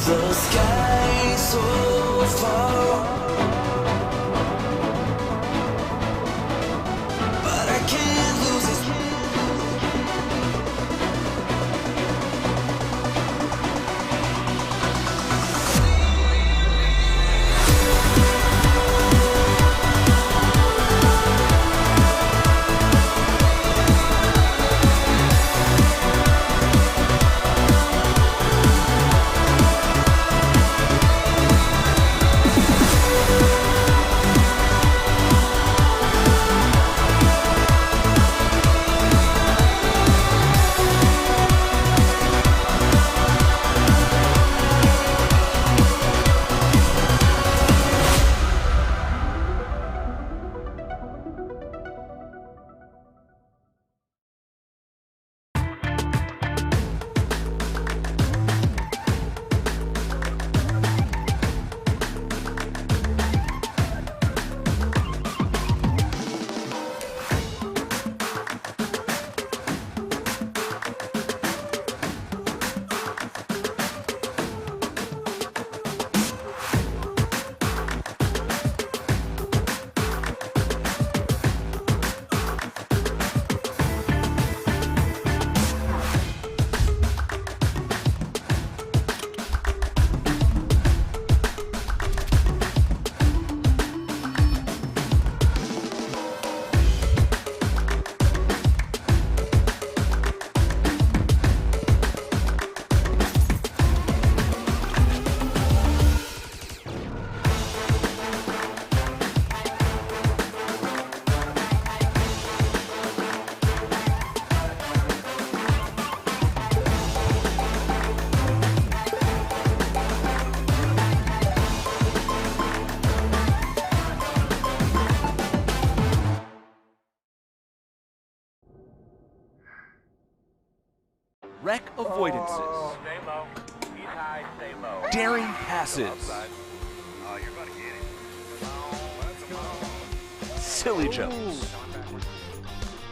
The sky so far, but I can't lose it. Wreck avoidances. Stay low. Keep high, stay low. Daring passes. Oh, you're gonna get it. Silly jumps.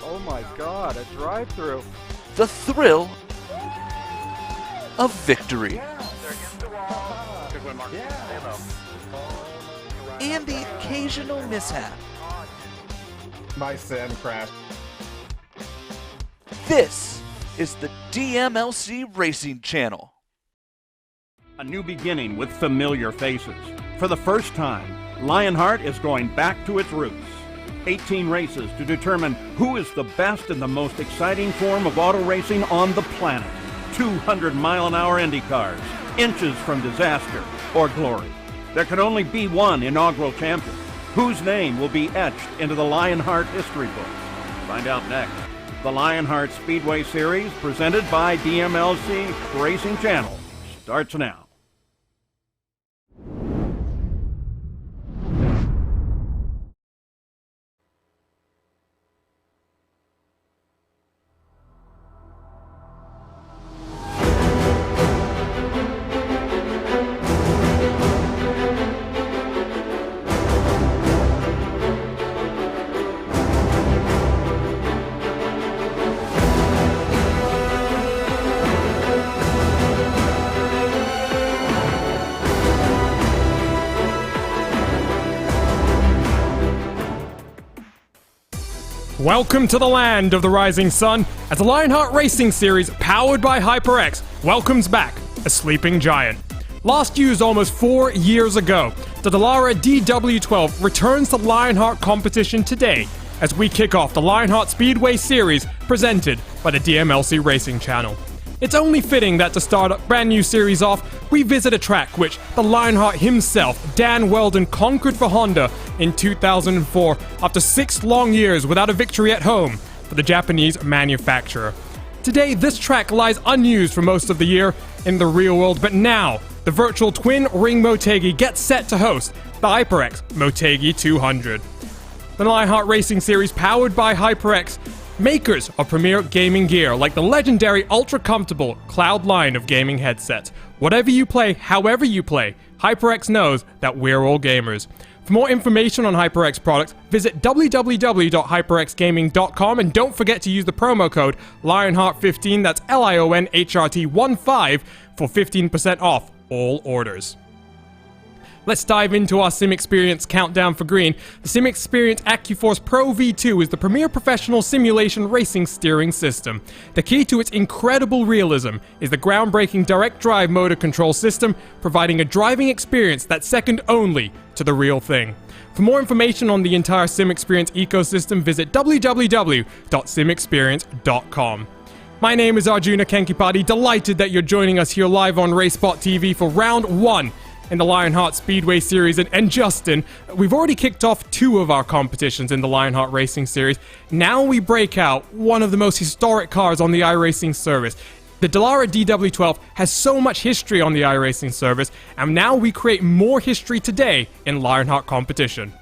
Oh my god, a drive-through. The thrill of victory. They're against the wall. Good win, Mark. Stay low. And the occasional mishap. My sand crash. This is the DMLC Racing Channel. A new beginning with familiar faces. For the first time, Lionheart is going back to its roots. 18 races to determine who is the best and the most exciting form of auto racing on the planet. 200-mile-an-hour Indy cars, inches from disaster or glory. There can only be one inaugural champion, whose name will be etched into the Lionheart history books. Find out next. The Lionheart Speedway Series, presented by DMLC Racing Channel, starts now. Welcome to the land of the rising sun as the Lionheart Racing Series, powered by HyperX, welcomes back a sleeping giant. Last used almost 4 years ago, the Dallara DW12 returns to Lionheart competition today as we kick off the Lionheart Speedway Series presented by the DMLC Racing Channel. It's only fitting that to start a brand new series off, we visit a track which the Lionheart himself, Dan Weldon, conquered for Honda in 2004 after 6 long years without a victory at home for the Japanese manufacturer. Today, this track lies unused for most of the year in the real world, but now, the virtual Twin Ring Motegi gets set to host the HyperX Motegi 200. The Lionheart Racing Series, powered by HyperX, makers of premier gaming gear like the legendary ultra-comfortable Cloud line of gaming headsets. Whatever you play, however you play, HyperX knows that we're all gamers. For more information on HyperX products, visit www.hyperxgaming.com and don't forget to use the promo code Lionheart15, that's LIONHRT15, for 15% off all orders. Let's dive into our Sim Experience countdown for green. The Sim Experience AccuForce Pro V2 is the premier professional simulation racing steering system. The key to its incredible realism is the groundbreaking direct drive motor control system, providing a driving experience that's second only to the real thing. For more information on the entire Sim Experience ecosystem, visit www.simexperience.com. My name is Arjuna Kankipati, delighted that you're joining us here live on RaceSpot.tv for round 1 in the Lionheart Speedway Series. And Justin, we've already kicked off 2 of our competitions in the Lionheart Racing Series. Now we break out one of the most historic cars on the iRacing service. The Dallara DW12 has so much history on the iRacing service, and now we create more history today in Lionheart competition.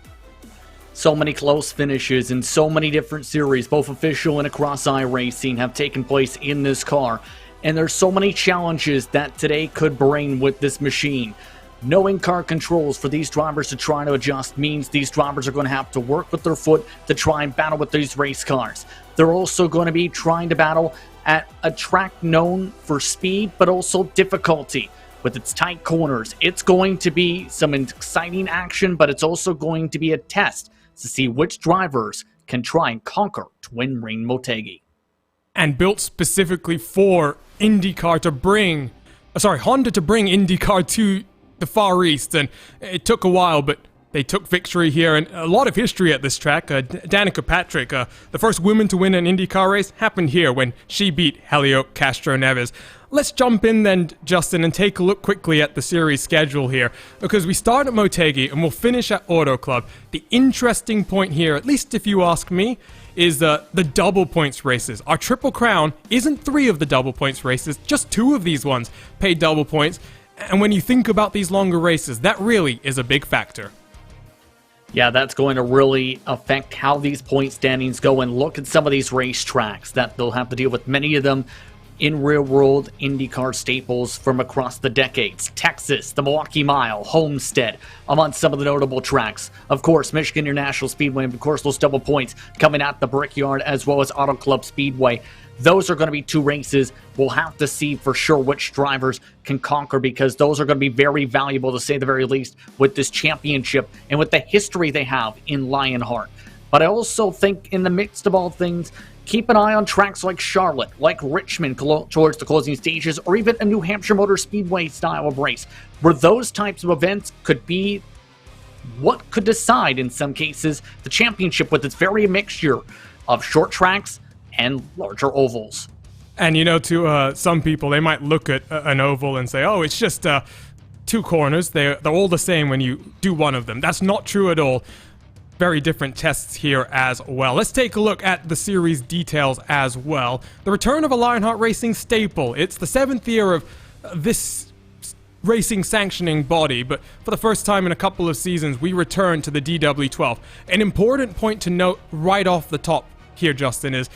So many close finishes in so many different series, both official and across iRacing, have taken place in this car. And there's so many challenges that today could bring with this machine. Knowing car controls for these drivers to try to adjust means these drivers are going to have to work with their foot to try and battle with these race cars. They're also going to be trying to battle at a track known for speed, but also difficulty. With its tight corners, it's going to be some exciting action, but it's also going to be a test to see which drivers can try and conquer Twin Ring Motegi. And built specifically for IndyCar to bring, Honda to bring IndyCar to the Far East, and it took a while, but they took victory here, and a lot of history at this track. Danica Patrick, the first woman to win an IndyCar race, happened here when she beat Helio Castroneves. Let's jump in then, Justin, and take a look quickly at the series schedule here, because we start at Motegi and we'll finish at Auto Club. The interesting point here, at least if you ask me, is the double points races. Our Triple Crown isn't 3 of the double points races, just 2 of these ones pay double points. And when you think about these longer races, that really is a big factor. Yeah, that's going to really affect how these point standings go. And look at some of these racetracks that they'll have to deal with. Many of them in real-world IndyCar staples from across the decades. Texas, the Milwaukee Mile, Homestead, among some of the notable tracks. Of course, Michigan International Speedway, and of course those double points coming at the Brickyard, as well as Auto Club Speedway. Those are going to be 2 races we'll have to see for sure which drivers can conquer, because those are going to be very valuable, to say the very least, with this championship and with the history they have in Lionheart. But I also think in the midst of all things, keep an eye on tracks like Charlotte, like Richmond towards the closing stages, or even a New Hampshire Motor Speedway style of race, where those types of events could be what could decide, in some cases, the championship, with its very mixture of short tracks and larger ovals. And you know, to some people, they might look at an oval and say, oh, it's just 2 corners. They're all the same when you do one of them. That's not true at all. Very different tests here as well. Let's take a look at the series details as well. The return of a Lionheart Racing staple. It's the 7th year of this racing sanctioning body, but for the first time in a couple of seasons, we return to the DW12. An important point to note right off the top here, Justin, is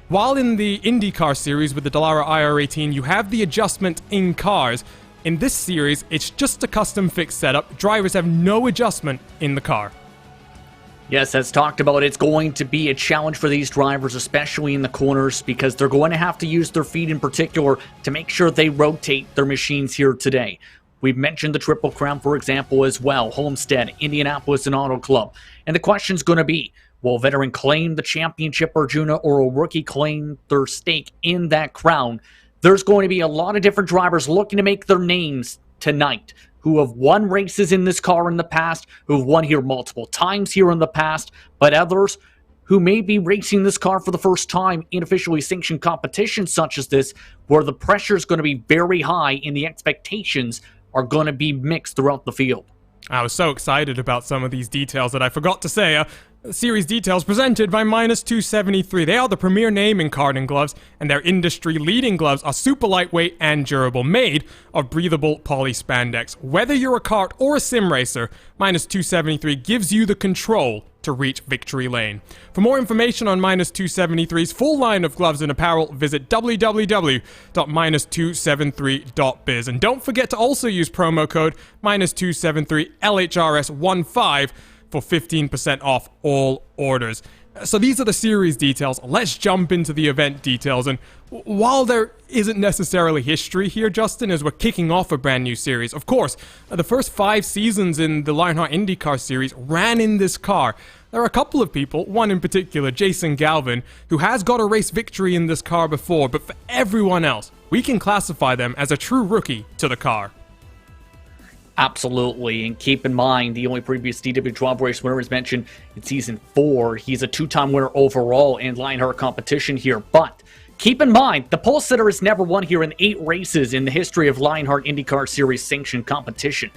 while in the IndyCar series with the Dallara IR18, you have the adjustment in cars. In this series, it's just a custom fixed setup. Drivers have no adjustment in the car. Yes, as talked about, it's going to be a challenge for these drivers, especially in the corners, because they're going to have to use their feet in particular to make sure they rotate their machines here today. We've mentioned the Triple Crown, for example, as well. Homestead, Indianapolis, and Auto Club. And the question's going to be, will a veteran claim the championship, Arjuna, or a rookie claim their stake in that crown? There's going to be a lot of different drivers looking to make their names tonight, who have won races in this car in the past, who have won here multiple times here in the past, but others who may be racing this car for the first time in officially sanctioned competitions such as this, where the pressure is going to be very high and the expectations are going to be mixed throughout the field. I was so excited about some of these details that I forgot to say. Series details presented by Minus 273. They are the premier name in karting gloves, and their industry-leading gloves are super lightweight and durable, made of breathable poly spandex. Whether you're a kart or a sim racer, Minus 273 gives you the control to reach victory lane. For more information on Minus 273's full line of gloves and apparel, visit www.minus273.biz. And don't forget to also use promo code Minus 273 LHRS15 for 15% off all orders. So these are the series details. Let's jump into the event details. And while there isn't necessarily history here, Justin, as we're kicking off a brand new series, of course, the first 5 seasons in the Lionheart IndyCar series ran in this car. There are a couple of people, one in particular, Jason Galvin, who has got a race victory in this car before, but for everyone else, we can classify them as a true rookie to the car. Absolutely, and keep in mind, the only previous DW12 race winner is mentioned in Season 4. He's a 2-time winner overall in Lionheart competition here, but keep in mind, the pole sitter has never won here in 8 races in the history of Lionheart IndyCar Series sanctioned competition.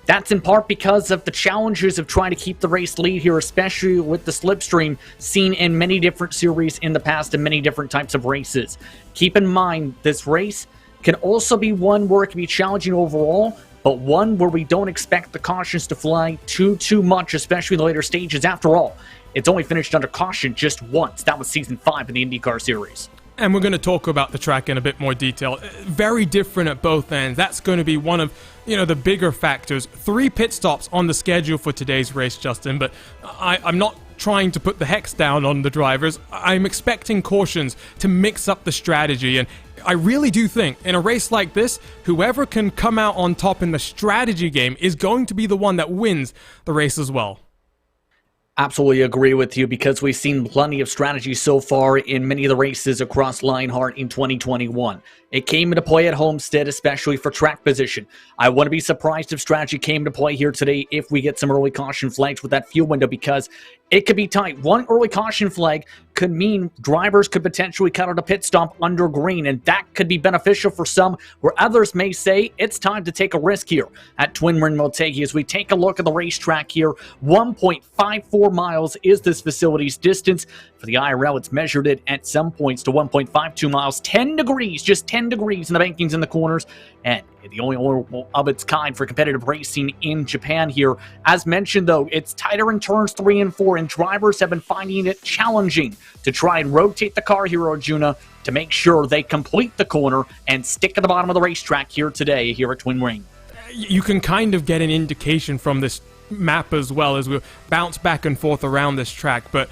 That's in part because of the challenges of trying to keep the race lead here, especially with the slipstream seen in many different series in the past and many different types of races. Keep in mind, this race can also be one where it can be challenging overall, but one where we don't expect the cautions to fly too much, especially in the later stages. After all, it's only finished under caution just once. That was Season 5 in the IndyCar Series. And we're going to talk about the track in a bit more detail. Very different at both ends. That's going to be one of, the bigger factors. 3 pit stops on the schedule for today's race, Justin, but I'm not trying to put the hex down on the drivers. I'm expecting cautions to mix up the strategy, and I really do think in a race like this, whoever can come out on top in the strategy game is going to be the one that wins the race as well. Absolutely agree with you, because we've seen plenty of strategy so far in many of the races across Lionheart in 2021. It came into play at Homestead, especially for track position. I wouldn't be surprised if strategy came into play here today if we get some early caution flags with that fuel window, because it could be tight. One early caution flag could mean drivers could potentially cut out a pit stop under green, and that could be beneficial for some, where others may say it's time to take a risk here at Twin Ring Motegi. As we take a look at the racetrack here, 1.54 miles is this facility's distance. For the IRL, it's measured it at some points to 1.52 miles, 10 degrees, just 10 degrees in the bankings in the corners, and the only oval of its kind for competitive racing in Japan here. As mentioned, though, it's tighter in turns 3 and 4, and drivers have been finding it challenging to try and rotate the car here, Arjuna, to make sure they complete the corner and stick at the bottom of the racetrack here today here at Twin Ring. You can kind of get an indication from this map as well as we bounce back and forth around this track, but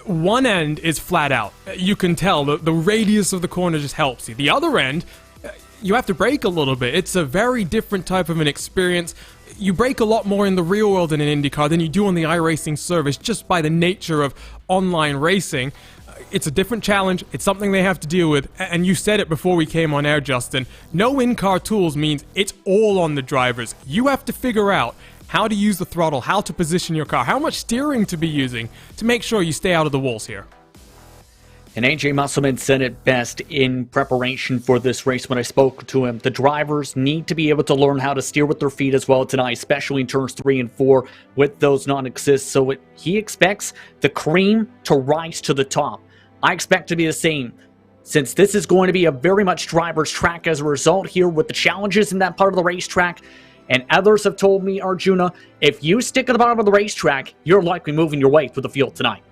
one end is flat out. You can tell the radius of the corner just helps you. The other end, you have to brake a little bit. It's a very different type of an experience. You brake a lot more in the real world in an IndyCar than you do on the iRacing service, just by the nature of online racing. It's a different challenge. It's something they have to deal with. And you said it before we came on air, Justin. No in-car tools means it's all on the drivers. You have to figure out how to use the throttle, how to position your car, how much steering to be using to make sure you stay out of the walls here. And AJ Musselman said it best in preparation for this race when I spoke to him. The drivers need to be able to learn how to steer with their feet as well tonight, especially in turns 3 and 4 with those non-assists. So he expects the cream to rise to the top. I expect to be the same, since this is going to be a very much driver's track as a result here with the challenges in that part of the racetrack. And others have told me, Arjuna, if you stick at the bottom of the racetrack, you're likely moving your way through the field tonight.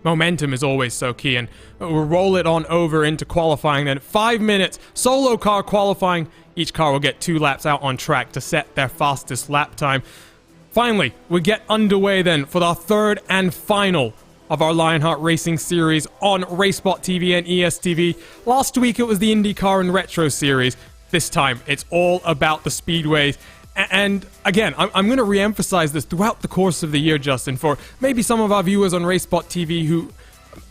Momentum is always so key, and we'll roll it on over into qualifying then. 5 minutes, solo car qualifying. Each car will get 2 laps out on track to set their fastest lap time. Finally, we get underway then for the third and final of our Lionheart Racing Series on racespottv and ESTV. Last week it was the IndyCar and Retro Series. This time it's all about the speedways. And again, I'm going to re-emphasize this throughout the course of the year, Justin, for maybe some of our viewers on RaceSpot.tv who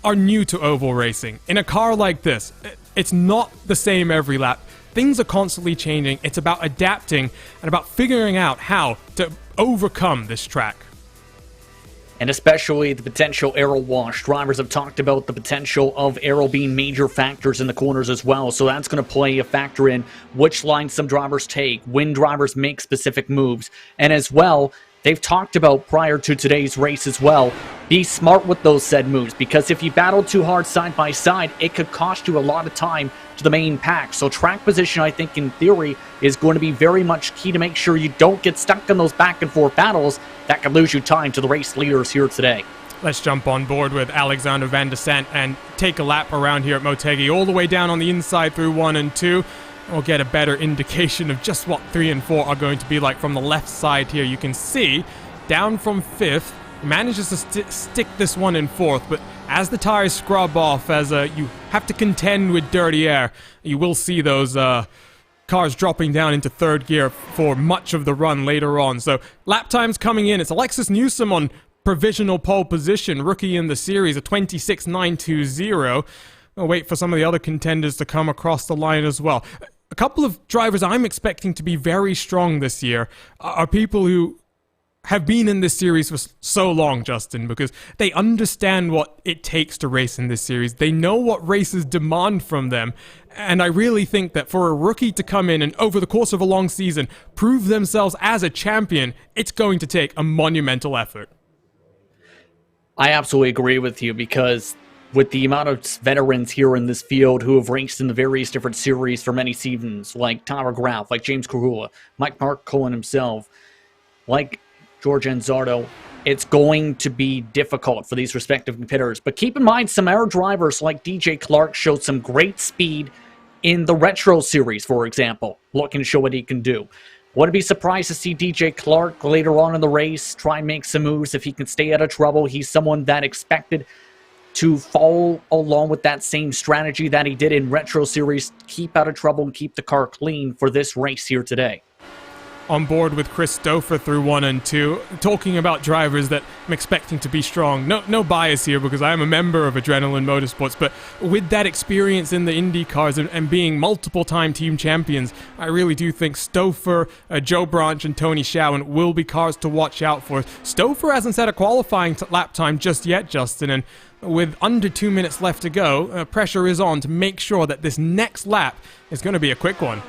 are new to oval racing. In a car like this, it's not the same every lap. Things are constantly changing. It's about adapting and about figuring out how to overcome this track. And especially the potential aero wash. Drivers have talked about the potential of aero being major factors in the corners as well. So that's going to play a factor in which lines some drivers take, when drivers make specific moves. And as well, they've talked about prior to today's race as well, be smart with those said moves, because if you battle too hard side by side, it could cost you a lot of time to the main pack. So track position, I think, in theory, is going to be very much key to make sure you don't get stuck in those back and forth battles that could lose you time to the race leaders here today. Let's jump on board with Alexander Van de Sant and take a lap around here at Motegi, all the way down on the inside through 1 and 2. We'll get a better indication of just what 3 and 4 are going to be like from the left side here. You can see down from 5th manages to stick this one in fourth, but as the tires scrub off, as you have to contend with dirty air, you will see those cars dropping down into third gear for much of the run later on. So lap times coming in. It's Alexis Newsom on provisional pole position, rookie in the series, a 26.920. I'll wait for some of the other contenders to come across the line as well. A couple of drivers I'm expecting to be very strong this year are people who have been in this series for so long, Justin, because they understand what it takes to race in this series. They know what races demand from them, and I really think that for a rookie to come in and over the course of a long season prove themselves as a champion, it's going to take a monumental effort. I absolutely agree with you, because with the amount of veterans here in this field who have raced in the various different series for many seasons, like Tyler Graf, like James Carhula, Mike Marcohen himself, like George Anzardo, it's going to be difficult for these respective competitors. But keep in mind, some air drivers like DJ Clark showed some great speed in the Retro Series, for example, looking to show what he can do. Wouldn't be surprised to see DJ Clark later on in the race try and make some moves if he can stay out of trouble. He's someone that expected to follow along with that same strategy that he did in Retro Series, keep out of trouble and keep the car clean for this race here today. On board with Chris Stouffer through 1 and 2, talking about drivers that I'm expecting to be strong. No bias here, because I am a member of Adrenaline Motorsports, but with that experience in the Indy cars and being multiple-time team champions, I really do think Stouffer, Joe Branch, and Tony Schowen will be cars to watch out for. Stouffer hasn't set a qualifying lap time just yet, Justin, and with under 2 minutes left to go, pressure is on to make sure that this next lap is going to be a quick one.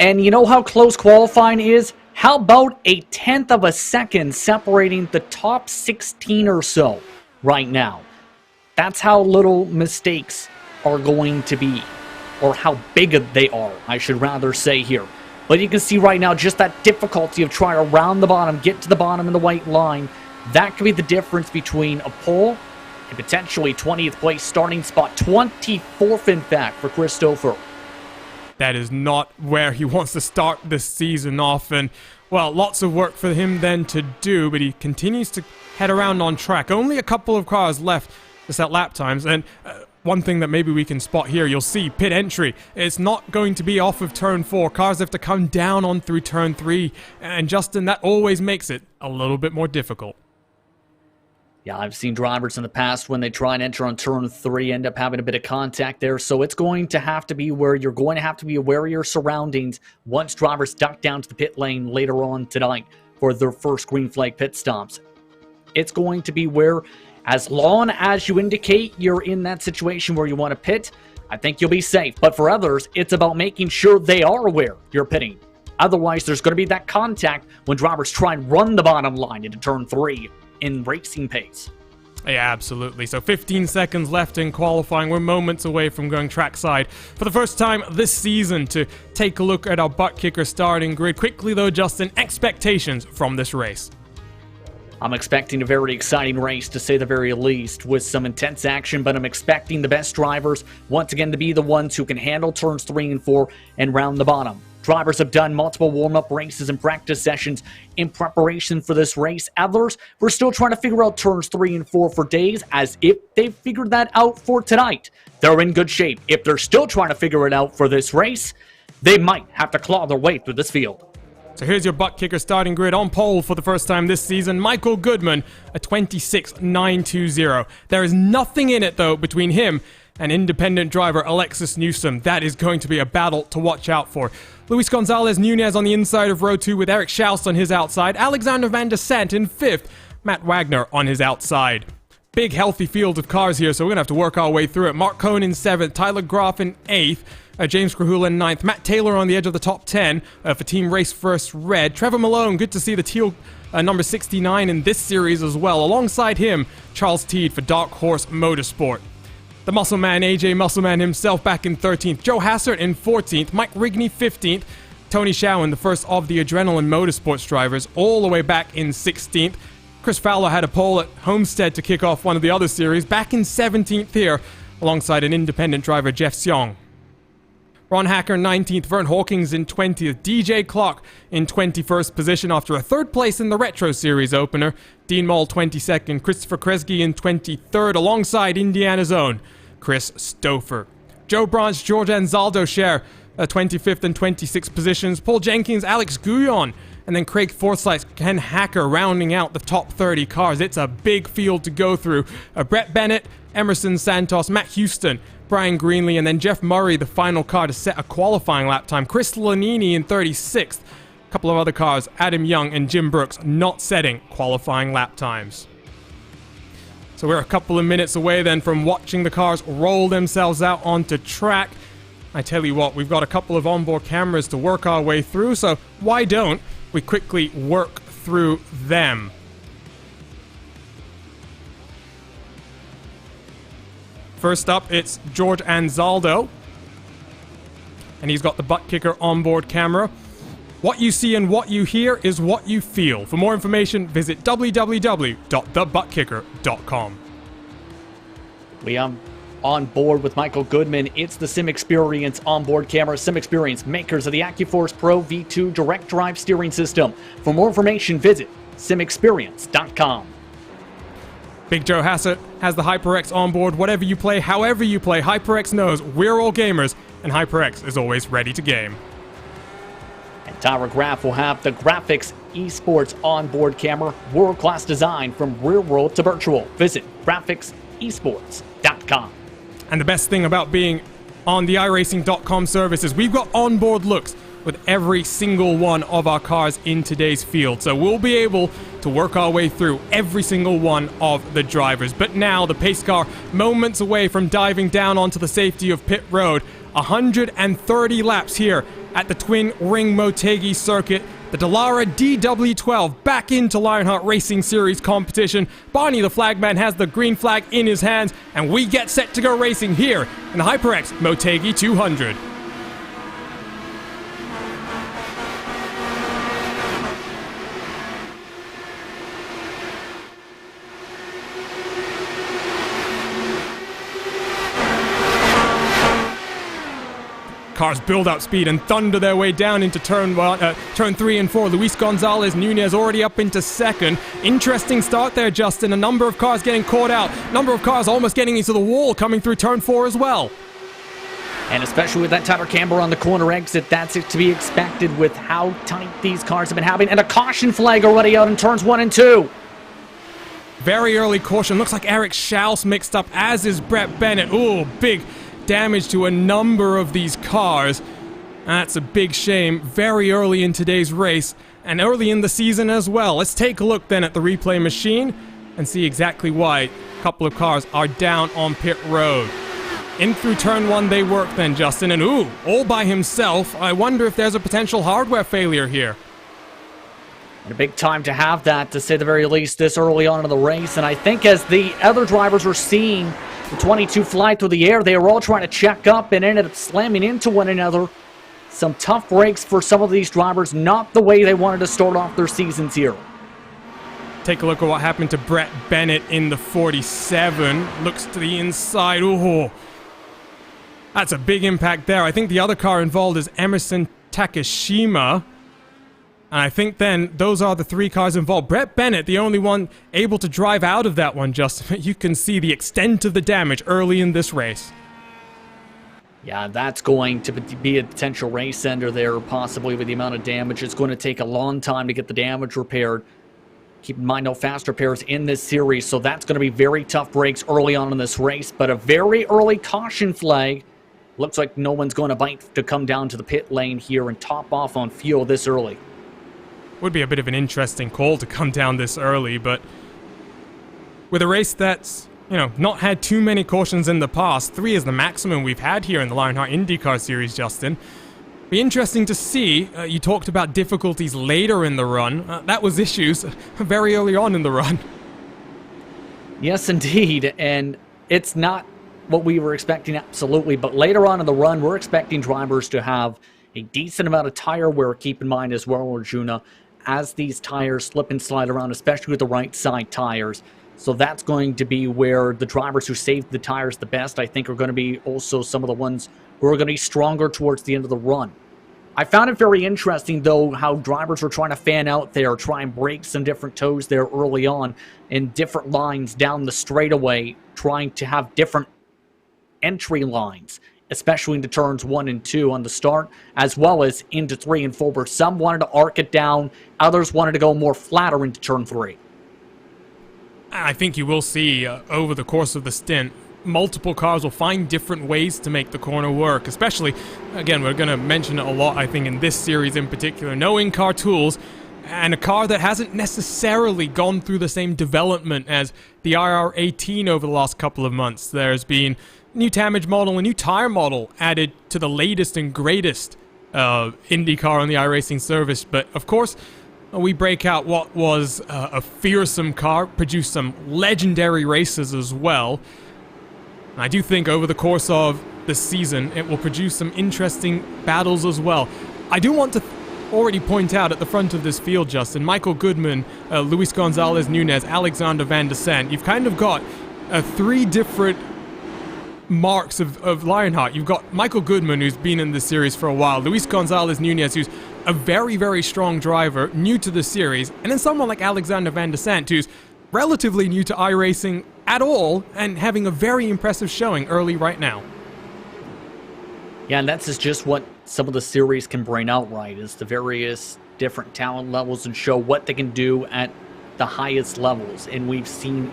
And you know how close qualifying is? How about a 1/10 of a second separating the top 16 or so right now? That's how little mistakes are going to be, or how big they are, I should rather say here. But you can see right now just that difficulty of trying to round the bottom, get to the bottom in the white line. That could be the difference between a pole and potentially 20th place starting spot, 24th in fact for Chris Stouffer. That is not where he wants to start this season off, and, well, lots of work for him then to do, but he continues to head around on track. Only a couple of cars left to set lap times, and one thing that maybe we can spot here, you'll see pit entry. It's not going to be off of turn 4. Cars have to come down on through turn 3, and Justin, that always makes it a little bit more difficult. Yeah, I've seen drivers in the past, when they try and enter on turn 3, end up having a bit of contact there. So it's going to have to be where you're going to have to be aware of your surroundings once drivers duck down to the pit lane later on tonight for their first green flag pit stops. It's going to be where, as long as you indicate you're in that situation where you want to pit, I think you'll be safe. But for others, it's about making sure they are aware you're pitting. Otherwise, there's going to be that contact when drivers try and run the bottom line into turn 3. In racing pace. Yeah, absolutely. So 15 seconds left in qualifying. We're moments away from going trackside for the first time this season to take a look at our butt kicker starting grid. Quickly though, Justin, expectations from this race. I'm expecting a very exciting race, to say the very least, with some intense action, but I'm expecting the best drivers once again to be the ones who can handle turns 3 and 4 and round the bottom. Drivers have done multiple warm-up races and practice sessions in preparation for this race. Others, we're still trying to figure out turns 3 and 4 for days, as if they've figured that out for tonight, they're in good shape. If they're still trying to figure it out for this race, they might have to claw their way through this field. So here's your butt kicker starting grid. On pole for the first time this season, Michael Goodman, a 26.920. There is nothing in it, though, between him and independent driver Alexis Newsom. That is going to be a battle to watch out for. Luis Gonzalez Nunez on the inside of row 2 with Eric Schaust on his outside. Alexander Van der Sant in 5th. Matt Wagner on his outside. Big healthy field of cars here, so we're going to have to work our way through it. Mark Cohn in 7th. Tyler Groff in 8th. James Carhula in 9th. Matt Taylor on the edge of the top 10 for Team Race First Red. Trevor Malone, good to see the teal number 69 in this series as well. Alongside him, Charles Teed for Dark Horse Motorsport. The Muscle Man, AJ Muscleman himself, back in 13th. Joe Hassert in 14th. Mike Rigney 15th. Tony Schowen, the first of the Adrenaline Motorsports drivers, all the way back in 16th. Chris Fowler had a pole at Homestead to kick off one of the other series, back in 17th here, alongside an independent driver, Jeff Seong. Ron Hacker 19th, Vern Hawkins in 20th, DJ Clark in 21st position after a third place in the Retro Series opener, Dean Moll 22nd, Christopher Kresge in 23rd alongside Indiana's own Chris Stouffer. Joe Branch, George Anzaldo share 25th and 26th positions, Paul Jenkins, Alex Guyon, and then Craig Forsyth, Ken Hacker rounding out the top 30 cars. It's a big field to go through. Brett Bennett, Emerson Santos, Matt Houston, Brian Greenlee, and then Jeff Murray, the final car to set a qualifying lap time. Chris Lanini in 36th. A couple of other cars, Adam Young and Jim Brooks, not setting qualifying lap times. So we're a couple of minutes away then from watching the cars roll themselves out onto track. I tell you what, we've got a couple of onboard cameras to work our way through, so why don't we quickly work through them? First up, it's George Anzaldo, and he's got the butt kicker onboard camera. What you see and what you hear is what you feel. For more information, visit www.thebuttkicker.com. We are on board with Michael Goodman. It's the SimXperience onboard camera. SimXperience, makers of the AccuForce Pro V2 direct drive steering system. For more information, visit simexperience.com. Big Joe Hassett has the HyperX onboard. Whatever you play, however you play, HyperX knows we're all gamers, and HyperX is always ready to game. And Tyra Graf will have the Graphics Esports onboard camera. World-class design from real world to virtual. Visit graphics.esports.com. And the best thing about being on the iracing.com service is we've got onboard looks with every single one of our cars in today's field. So we'll be able to work our way through every single one of the drivers. But now the pace car moments away from diving down onto the safety of pit road. 130 laps here at the Twin Ring Motegi circuit. The Dallara DW12 back into Lionheart Racing Series competition. Barney the flagman has the green flag in his hands, and we get set to go racing here in the HyperX Motegi 200. Cars build up speed and thunder their way down into turn 3 and 4. Luis Gonzalez Nunez already up into second. Interesting start there, Justin. A number of cars getting caught out. Number of cars almost getting into the wall coming through turn 4 as well. And especially with that Tyler Camber on the corner exit, that's to be expected with how tight these cars have been having. And a caution flag already out in turns 1 and 2. Very early caution. Looks like Eric Schaus mixed up, as is Brett Bennett. Ooh, big damage to a number of these cars. That's a big shame. Very early in today's race and early in the season as well. Let's take a look then at the replay machine and see exactly why a couple of cars are down on pit road. In through turn 1 they work then, Justin, and ooh, all by himself. I wonder if there's a potential hardware failure here. And a big time to have that, to say the very least, this early on in the race. And I think as the other drivers were seeing the 22 fly through the air, they were all trying to check up and ended up slamming into one another. Some tough breaks for some of these drivers, not the way they wanted to start off their seasons here. Take a look at what happened to Brett Bennett in the 47. Looks to the inside. Ooh, that's a big impact there. I think the other car involved is Emerson Takashima. And I think then those are the 3 cars involved. Brett Bennett, the only one able to drive out of that one, Justin. You can see the extent of the damage early in this race. Yeah, that's going to be a potential race ender there, possibly with the amount of damage. It's going to take a long time to get the damage repaired. Keep in mind, no fast repairs in this series, so that's going to be very tough breaks early on in this race. But a very early caution flag. Looks like no one's going to bite to come down to the pit lane here and top off on fuel this early. Would be a bit of an interesting call to come down this early, but with a race that's, not had too many cautions in the past, 3 is the maximum we've had here in the Lionheart IndyCar Series, Justin. Be interesting to see. You talked about difficulties later in the run. That was issues very early on in the run. Yes, indeed, and it's not what we were expecting, absolutely, but later on in the run, we're expecting drivers to have a decent amount of tire wear, keep in mind as well, Arjuna, as these tires slip and slide around, especially with the right side tires. So that's going to be where the drivers who saved the tires the best, I think, are going to be also some of the ones who are going to be stronger towards the end of the run. I found it very interesting, though, how drivers were trying to fan out there, try and break some different toes there early on in different lines down the straightaway, trying to have different entry lines, especially into turns 1 and 2 on the start, as well as into 3 and 4, where some wanted to arc it down, others wanted to go more flatter into turn 3. I think you will see over the course of the stint, multiple cars will find different ways to make the corner work, especially, again, we're going to mention it a lot, I think, in this series in particular, no in-car tools, and a car that hasn't necessarily gone through the same development as the IR18 over the last couple of months. There's been a new damage model, a new tire model added to the latest and greatest IndyCar on the iRacing service, but of course, we break out what was a fearsome car, produced some legendary races as well. And I do think over the course of the season, it will produce some interesting battles as well. I do want to already point out at the front of this field, Justin, Michael Goodman, Luis Gonzalez Nunez, Alexander Van de Sant. You've kind of got 3 different marks of Lionheart. You've got Michael Goodman, who's been in the series for a while, Luis Gonzalez Nunez, who's a very, very strong driver, new to the series, and then someone like Alexander Van de Sant, who's relatively new to iRacing at all, and having a very impressive showing early right now. Yeah, and that's just what some of the series can bring out, right, is the various different talent levels and show what they can do at the highest levels, and we've seen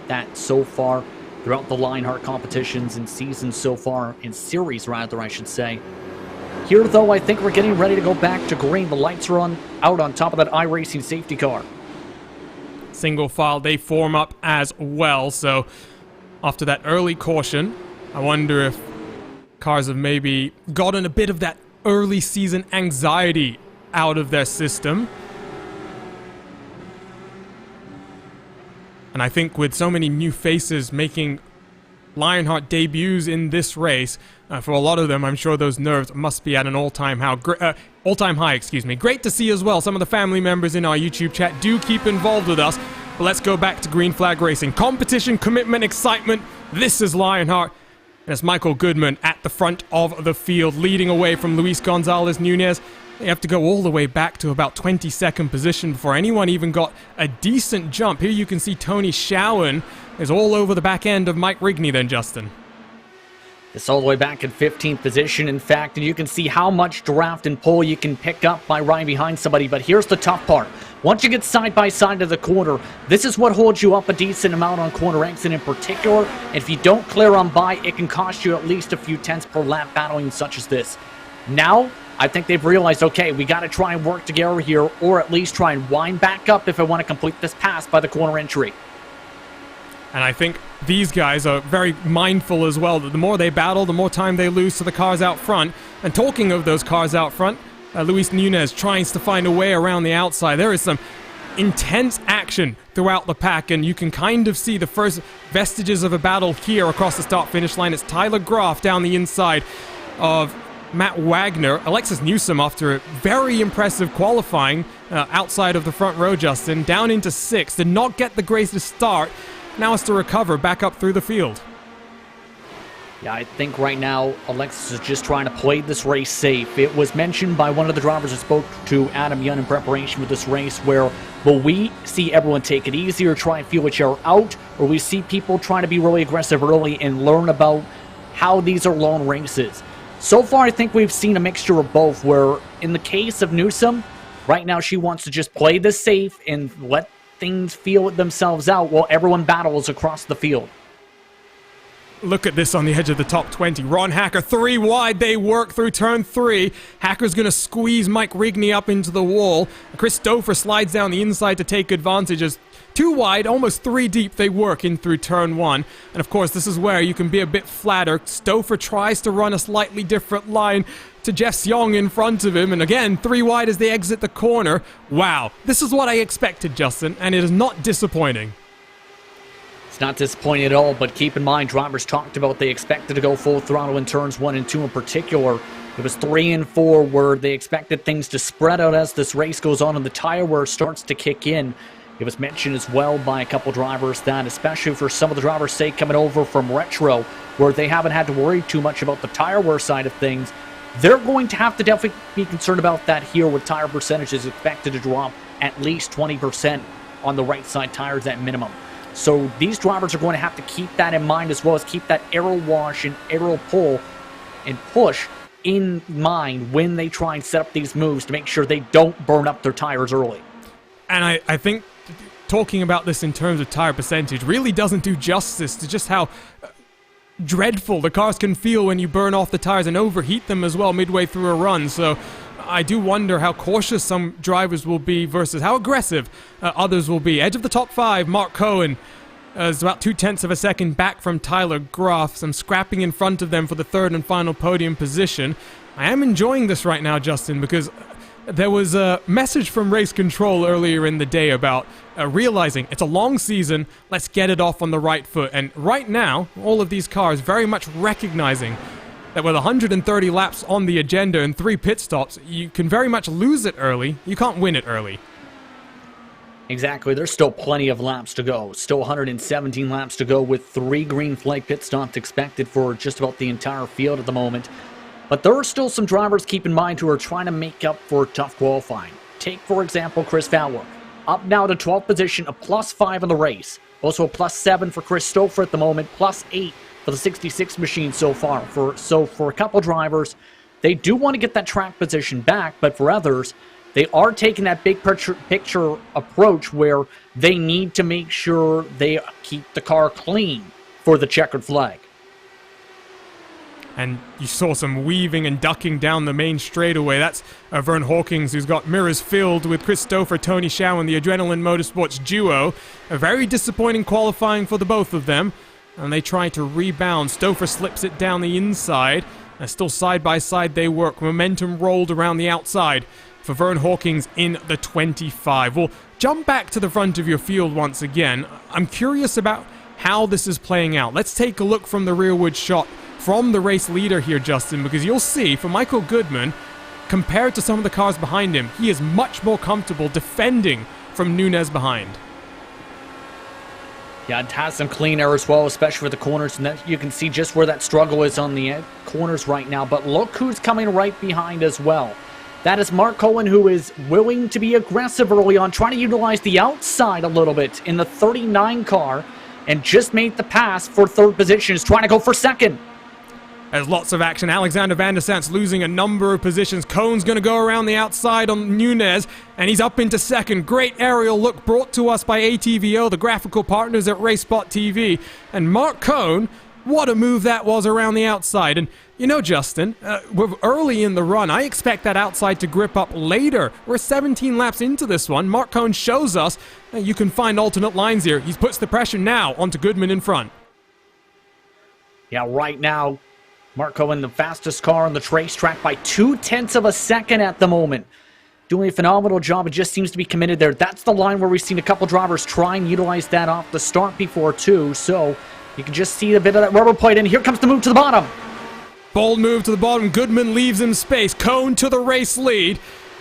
that so far throughout the Lionheart competitions and seasons so far, in series rather, I should say. Here, though, I think we're getting ready to go back to green. The lights are out on top of that iRacing safety car. Single file, they form up as well, so after that early caution, I wonder if cars have maybe gotten a bit of that early season anxiety out of their system. And I think with so many new faces making Lionheart debuts in this race, for a lot of them, I'm sure those nerves must be at an all-time high. Great to see as well. Some of the family members in our YouTube chat do keep involved with us. But let's go back to green flag racing. Competition, commitment, excitement. This is Lionheart. And it's Michael Goodman at the front of the field, leading away from Luis Gonzalez Nunez. They have to go all the way back to about 22nd position before anyone even got a decent jump. Here you can see Tony Schowen is all over the back end of Mike Rigney then, Justin. It's all the way back in 15th position, in fact, and you can see how much draft and pull you can pick up by riding behind somebody. But here's the tough part. Once you get side by side to the corner, this is what holds you up a decent amount on corner exit in particular. And if you don't clear on by, it can cost you at least a few tenths per lap battling such as this. Now, I think they've realized, okay, we got to try and work together here, or at least try and wind back up if I want to complete this pass by the corner entry. And I think these guys are very mindful as well that the more they battle, the more time they lose to the cars out front. And talking of those cars out front, Luis Nunez tries to find a way around the outside. There is some intense action throughout the pack, and you can kind of see the first vestiges of a battle here across the start-finish line. It's Tyler Groff down the inside of Matt Wagner. Alexis Newsom, after a very impressive qualifying outside of the front row, Justin, down into 6th. Did not get the greatest start. Now has to recover back up through the field. Yeah, I think right now Alexis is just trying to play this race safe. It was mentioned by one of the drivers that spoke to Adam Young in preparation for this race, where will we see everyone take it easy or try and feel each other out, or we see people trying to be really aggressive early and learn about how these are long races. So far, I think we've seen a mixture of both, where in the case of Newsom, right now she wants to just play this safe and let things feel themselves out while everyone battles across the field. Look at this on the edge of the top 20. Ron Hacker, 3 wide. They work through turn 3. Hacker's going to squeeze Mike Rigney up into the wall. Chris Stouffer slides down the inside to take advantage as 2 wide, almost 3 deep, they work in through turn 1. And of course, this is where you can be a bit flatter. Stouffer tries to run a slightly different line to Jeff Seong in front of him. And again, 3 wide as they exit the corner. Wow, this is what I expected, Justin, and it is not disappointing. It's not disappointing at all, but keep in mind, drivers talked about they expected to go full throttle in turns 1 and 2 in particular. It was 3 and 4 where they expected things to spread out as this race goes on and the tire wear starts to kick in. It was mentioned as well by a couple drivers that, especially for some of the drivers, say, coming over from retro, where they haven't had to worry too much about the tire wear side of things, they're going to have to definitely be concerned about that here, with tire percentages expected to drop at least 20% on the right side tires at minimum. So these drivers are going to have to keep that in mind, as well as keep that aero wash and aero pull and push in mind when they try and set up these moves to make sure they don't burn up their tires early. And I think talking about this in terms of tire percentage really doesn't do justice to just how dreadful the cars can feel when you burn off the tires and overheat them as well midway through a run. So I do wonder how cautious some drivers will be versus how aggressive others will be. Edge of the top 5, Mark Cohen is about 0.2 of a second back from Tyler Groff. Some scrapping in front of them for the third and final podium position. I am enjoying this right now, Justin, because there was a message from Race Control earlier in the day about realizing it's a long season, let's get it off on the right foot. And right now, all of these cars very much recognizing that with 130 laps on the agenda and 3 pit stops, you can very much lose it early. You can't win it early. Exactly. There's still plenty of laps to go. Still 117 laps to go, with 3 green flag pit stops expected for just about the entire field at the moment. But there are still some drivers, keep in mind, who are trying to make up for tough qualifying. Take, for example, Chris Fowler. Up now to 12th position, a +5 in the race. Also a +7 for Chris Stouffer at the moment, +8 for the 66 machine so far. So for a couple drivers, they do want to get that track position back, but for others, they are taking that big picture approach where they need to make sure they keep the car clean for the checkered flag. And you saw some weaving and ducking down the main straightaway. That's Vern Hawkins, who's got mirrors filled with Chris Stouffer, Tony Schau, and the Adrenaline Motorsports duo. A very disappointing qualifying for the both of them, and they try to rebound. Stouffer slips it down the inside. Still side by side they work. Momentum rolled around the outside for Vern Hawkins in the 25. We'll jump back to the front of your field once again. I'm curious about how this is playing out. Let's take a look from the rearward shot from the race leader here, Justin, because you'll see for Michael Goodman, compared to some of the cars behind him, he is much more comfortable defending from Nunez behind. Yeah, it has some clean air as well, especially for the corners, and that, you can see just where that struggle is on the corners right now. But look who's coming right behind as well. That is Mark Cohen, who is willing to be aggressive early on, trying to utilize the outside a little bit in the 39 car, and just made the pass for third position. Is trying to go for second. There's lots of action. Alexander Van der Sant's losing a number of positions. Cohn's going to go around the outside on Nunez, and he's up into second. Great aerial look brought to us by ATVO, the graphical partners at racespottv. And Mark Cohn, what a move that was around the outside. And you know, Justin, we're early in the run. I expect that outside to grip up later. We're 17 laps into this one. Mark Cohn shows us you can find alternate lines here. He puts the pressure now onto Goodman in front. Yeah, right now, Mark Cohen, the fastest car on the racetrack by 0.2 of a second at the moment. Doing a phenomenal job. It just seems to be committed there. That's the line where we've seen a couple drivers try and utilize that off the start before, too. So you can just see a bit of that rubber plate. And here comes the move to the bottom. Bold move to the bottom. Goodman leaves him space. Cohn to the race lead.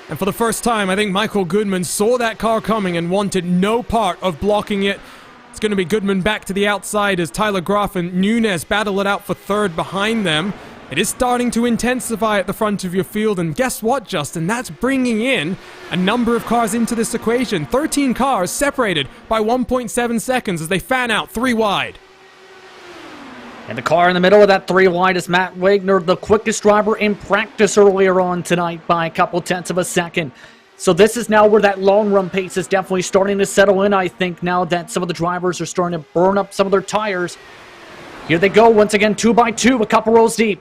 And for the first time, I think Michael Goodman saw that car coming and wanted no part of blocking it. It's going to be Goodman back to the outside as Tyler Groff and Nunez battle it out for third behind them. It is starting to intensify at the front of your field, and guess what, Justin? That's bringing in a number of cars into this equation. 13 cars separated by 1.7 seconds as they fan out 3 wide. And the car in the middle of that 3 wide is Matt Wagner, the quickest driver in practice earlier on tonight by a couple tenths of a second. So this is now where that long run pace is definitely starting to settle in, I think, now that some of the drivers are starting to burn up some of their tires. Here they go, once again, 2x2, a couple rows deep.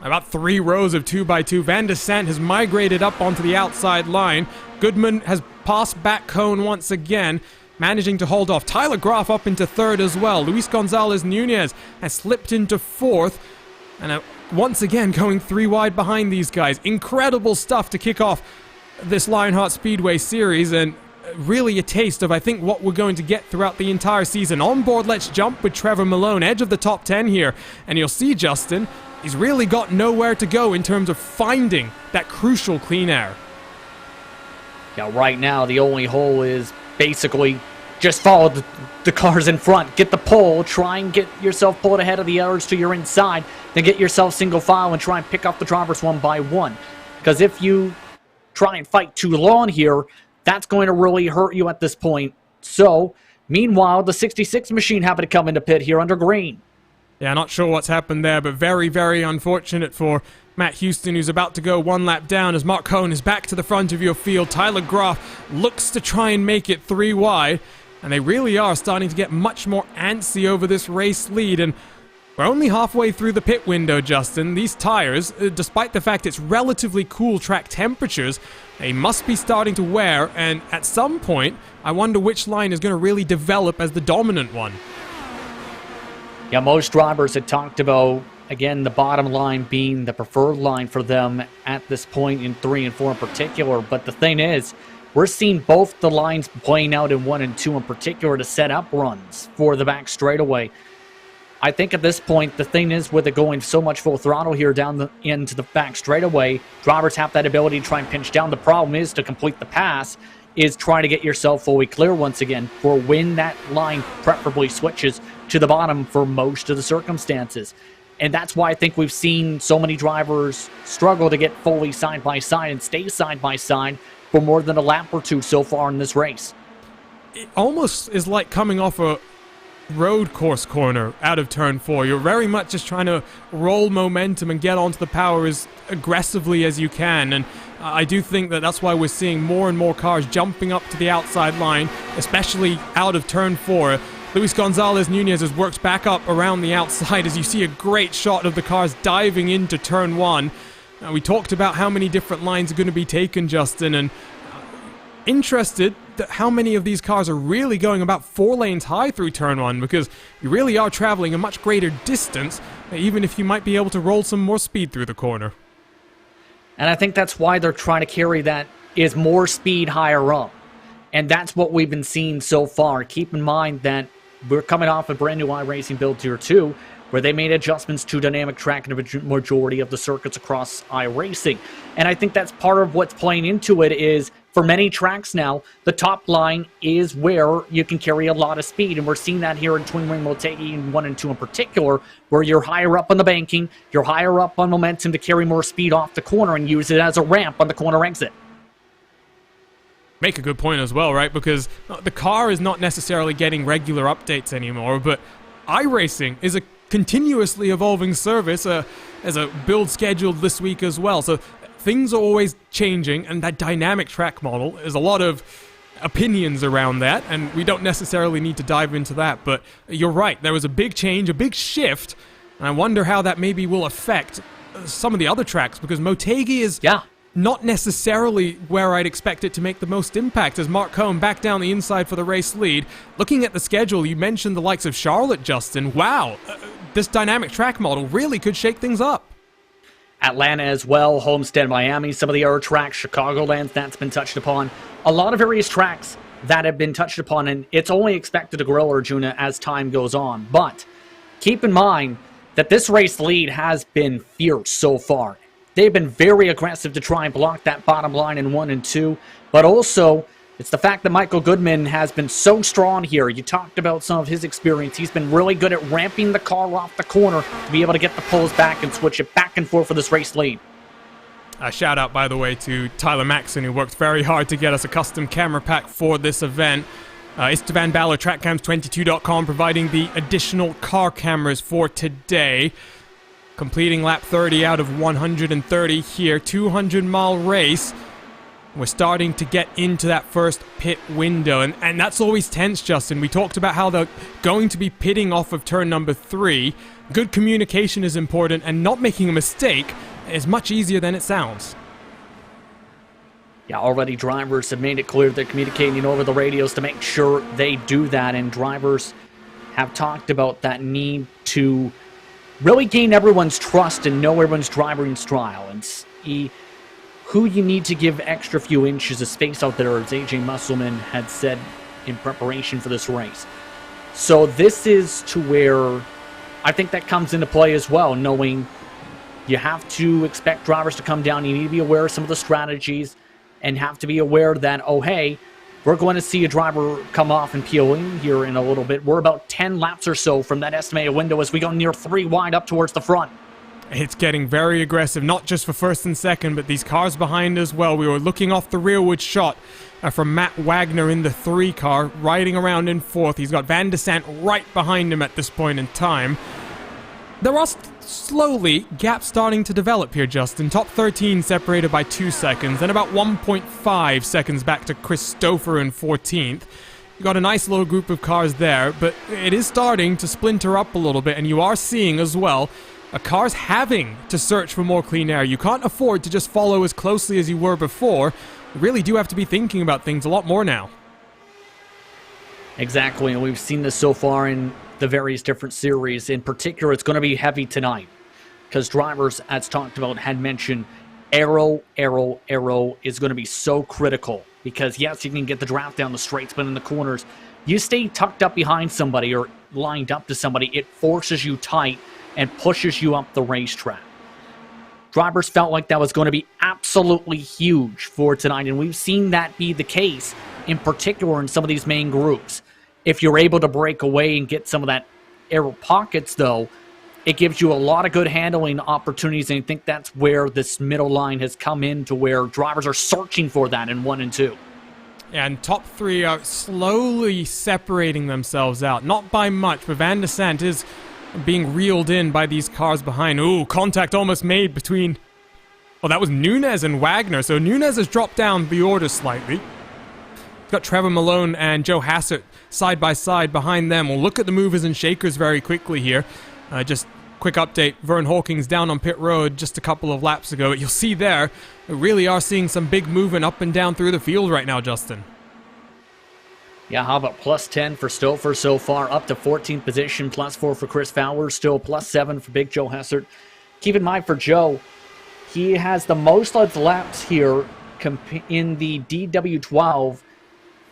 About 3 rows of 2x2. Van der Sant has migrated up onto the outside line. Goodman has passed back Cohn once again, managing to hold off. Tyler Groff up into third as well. Luis Gonzalez Nunez has slipped into fourth. And once again, going 3 wide behind these guys. Incredible stuff to kick off this Lionheart Speedway Series, and really a taste of, I think, what we're going to get throughout the entire season. On board, let's jump with Trevor Malone, edge of the top 10 here. And you'll see, Justin, he's really got nowhere to go in terms of finding that crucial clean air. Yeah, right now, the only hole is basically just follow the cars in front. Get the pole. Try and get yourself pulled ahead of the others to your inside. Then get yourself single file and try and pick up the drivers one by one. Because if you try and fight too long here, that's going to really hurt you at this point. So, meanwhile, the 66 machine happened to come into pit here under green. Yeah, not sure what's happened there, but very, very unfortunate for Matt Houston, who's about to go one lap down as Mark Cohn is back to the front of your field. Tyler Groff looks to try and make it 3 wide, and they really are starting to get much more antsy over this race lead, and we're only halfway through the pit window, Justin. These tires, despite the fact it's relatively cool track temperatures, they must be starting to wear, and at some point, I wonder which line is going to really develop as the dominant one. Yeah, most drivers had talked about, again, the bottom line being the preferred line for them at this point in 3 and 4 in particular. But the thing is, we're seeing both the lines playing out in 1 and 2 in particular to set up runs for the back straightaway. I think at this point, the thing is, with it going so much full throttle here down into the back straightaway, drivers have that ability to try and pinch down. The problem is, to complete the pass, is trying to get yourself fully clear once again for when that line preferably switches to the bottom for most of the circumstances. And that's why I think we've seen so many drivers struggle to get fully side by side and stay side by side for more than a lap or two so far in this race. It almost is like coming off a road course corner out of turn 4. You're very much just trying to roll momentum and get onto the power as aggressively as you can, and I do think that that's why we're seeing more and more cars jumping up to the outside line, especially out of turn 4. Luis Gonzalez Nunez has worked back up around the outside as you see a great shot of the cars diving into turn 1. We talked about how many different lines are going to be taken, Justin, and interested that how many of these cars are really going about 4 lanes high through turn 1, because you really are traveling a much greater distance, even if you might be able to roll some more speed through the corner. And I think that's why they're trying to carry that, is more speed higher up. And that's what we've been seeing so far. Keep in mind that we're coming off a brand new iRacing Build Tier 2, where they made adjustments to dynamic track in a majority of the circuits across iRacing. And I think that's part of what's playing into it is, for many tracks now, the top line is where you can carry a lot of speed. And we're seeing that here in Twin Ring Motegi in 1 and 2 in particular, where you're higher up on the banking, you're higher up on momentum to carry more speed off the corner and use it as a ramp on the corner exit. Make a good point as well, right? Because the car is not necessarily getting regular updates anymore, but iRacing is a continuously evolving service, as a build scheduled this week as well. So things are always changing, and that dynamic track model, there's a lot of opinions around that, and we don't necessarily need to dive into that, but you're right, there was a big change, a big shift, and I wonder how that maybe will affect some of the other tracks, because Motegi is not necessarily where I'd expect it to make the most impact, as Mark Cohn back down the inside for the race lead. Looking at the schedule, you mentioned the likes of Charlotte, Justin. Wow, this dynamic track model really could shake things up. Atlanta as well, Homestead, Miami, some of the other tracks, Chicagoland, that's been touched upon. A lot of various tracks that have been touched upon, and it's only expected to grow, Arjuna, as time goes on. But keep in mind that this race lead has been fierce so far. They've been very aggressive to try and block that bottom line in 1 and 2, but also it's the fact that Michael Goodman has been so strong here. You talked about some of his experience. He's been really good at ramping the car off the corner to be able to get the pulls back and switch it back and forth for this race lead. A shout out, by the way, to Tyler Maxson, who worked very hard to get us a custom camera pack for this event. Istvan Balor, TrackCams22.com, providing the additional car cameras for today. Completing lap 30 out of 130 here, 200-mile race. We're starting to get into that first pit window, and that's always tense, Justin. We talked about how they're going to be pitting off of turn number 3. Good communication is important, and not making a mistake is much easier than it sounds. Yeah, already drivers have made it clear they're communicating over the radios to make sure they do that, and drivers have talked about that need to really gain everyone's trust and know everyone's driving style and see who you need to give extra few inches of space out there, as AJ Musselman had said in preparation for this race. So this is to where I think that comes into play as well, knowing you have to expect drivers to come down. You need to be aware of some of the strategies and have to be aware that, oh hey, we're going to see a driver come off and peel in here in a little bit. We're about 10 laps or so from that estimated window as we go near 3 wide up towards the front. It's getting very aggressive, not just for first and second, but these cars behind as well. We were looking off the rearward shot from Matt Wagner in the 3 car, riding around in 4th. He's got Van de Sant right behind him at this point in time. There are slowly gaps starting to develop here, Justin. Top 13 separated by 2 seconds, and about 1.5 seconds back to Christopher in 14th. You got a nice little group of cars there, but it is starting to splinter up a little bit, and you are seeing as well cars having to search for more clean air. You can't afford to just follow as closely as you were before. You really do have to be thinking about things a lot more now. Exactly, and we've seen this so far in the various different series. In particular, it's going to be heavy tonight because drivers, as talked about, had mentioned aero is going to be so critical because, yes, you can get the draft down the straights, but in the corners, you stay tucked up behind somebody or lined up to somebody, it forces you tight and pushes you up the racetrack. Drivers felt like that was going to be absolutely huge for tonight, and we've seen that be the case, in particular in some of these main groups. If you're able to break away and get some of that air pockets, though, it gives you a lot of good handling opportunities, and I think that's where this middle line has come in to where drivers are searching for that in 1 and 2. And top 3 are slowly separating themselves out. Not by much, but Van de Sant is being reeled in by these cars behind. Ooh, contact almost made between... Oh, that was Nunez and Wagner. So Nunez has dropped down the order slightly. Got Trevor Malone and Joe Hassett side by side behind them. We'll look at the movers and shakers very quickly here. Just quick update. Vern Hawkins down on pit road just a couple of laps ago. You'll see there, we really are seeing some big movement up and down through the field right now, Justin. Yeah, how about plus 10 for Stouffer so far, up to 14th position, plus 4 for Chris Fowler, still plus 7 for Big Joe Hessert. Keep in mind for Joe, he has the most laps here in the DW12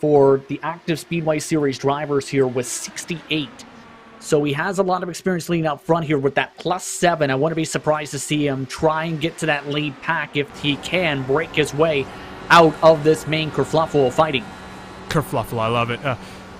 for the active Speedway Series drivers here with 68. So he has a lot of experience leading up front here with that plus 7. I wouldn't be surprised to see him try and get to that lead pack if he can break his way out of this main kerfluffle of fighting. Kerfluffle, I love it.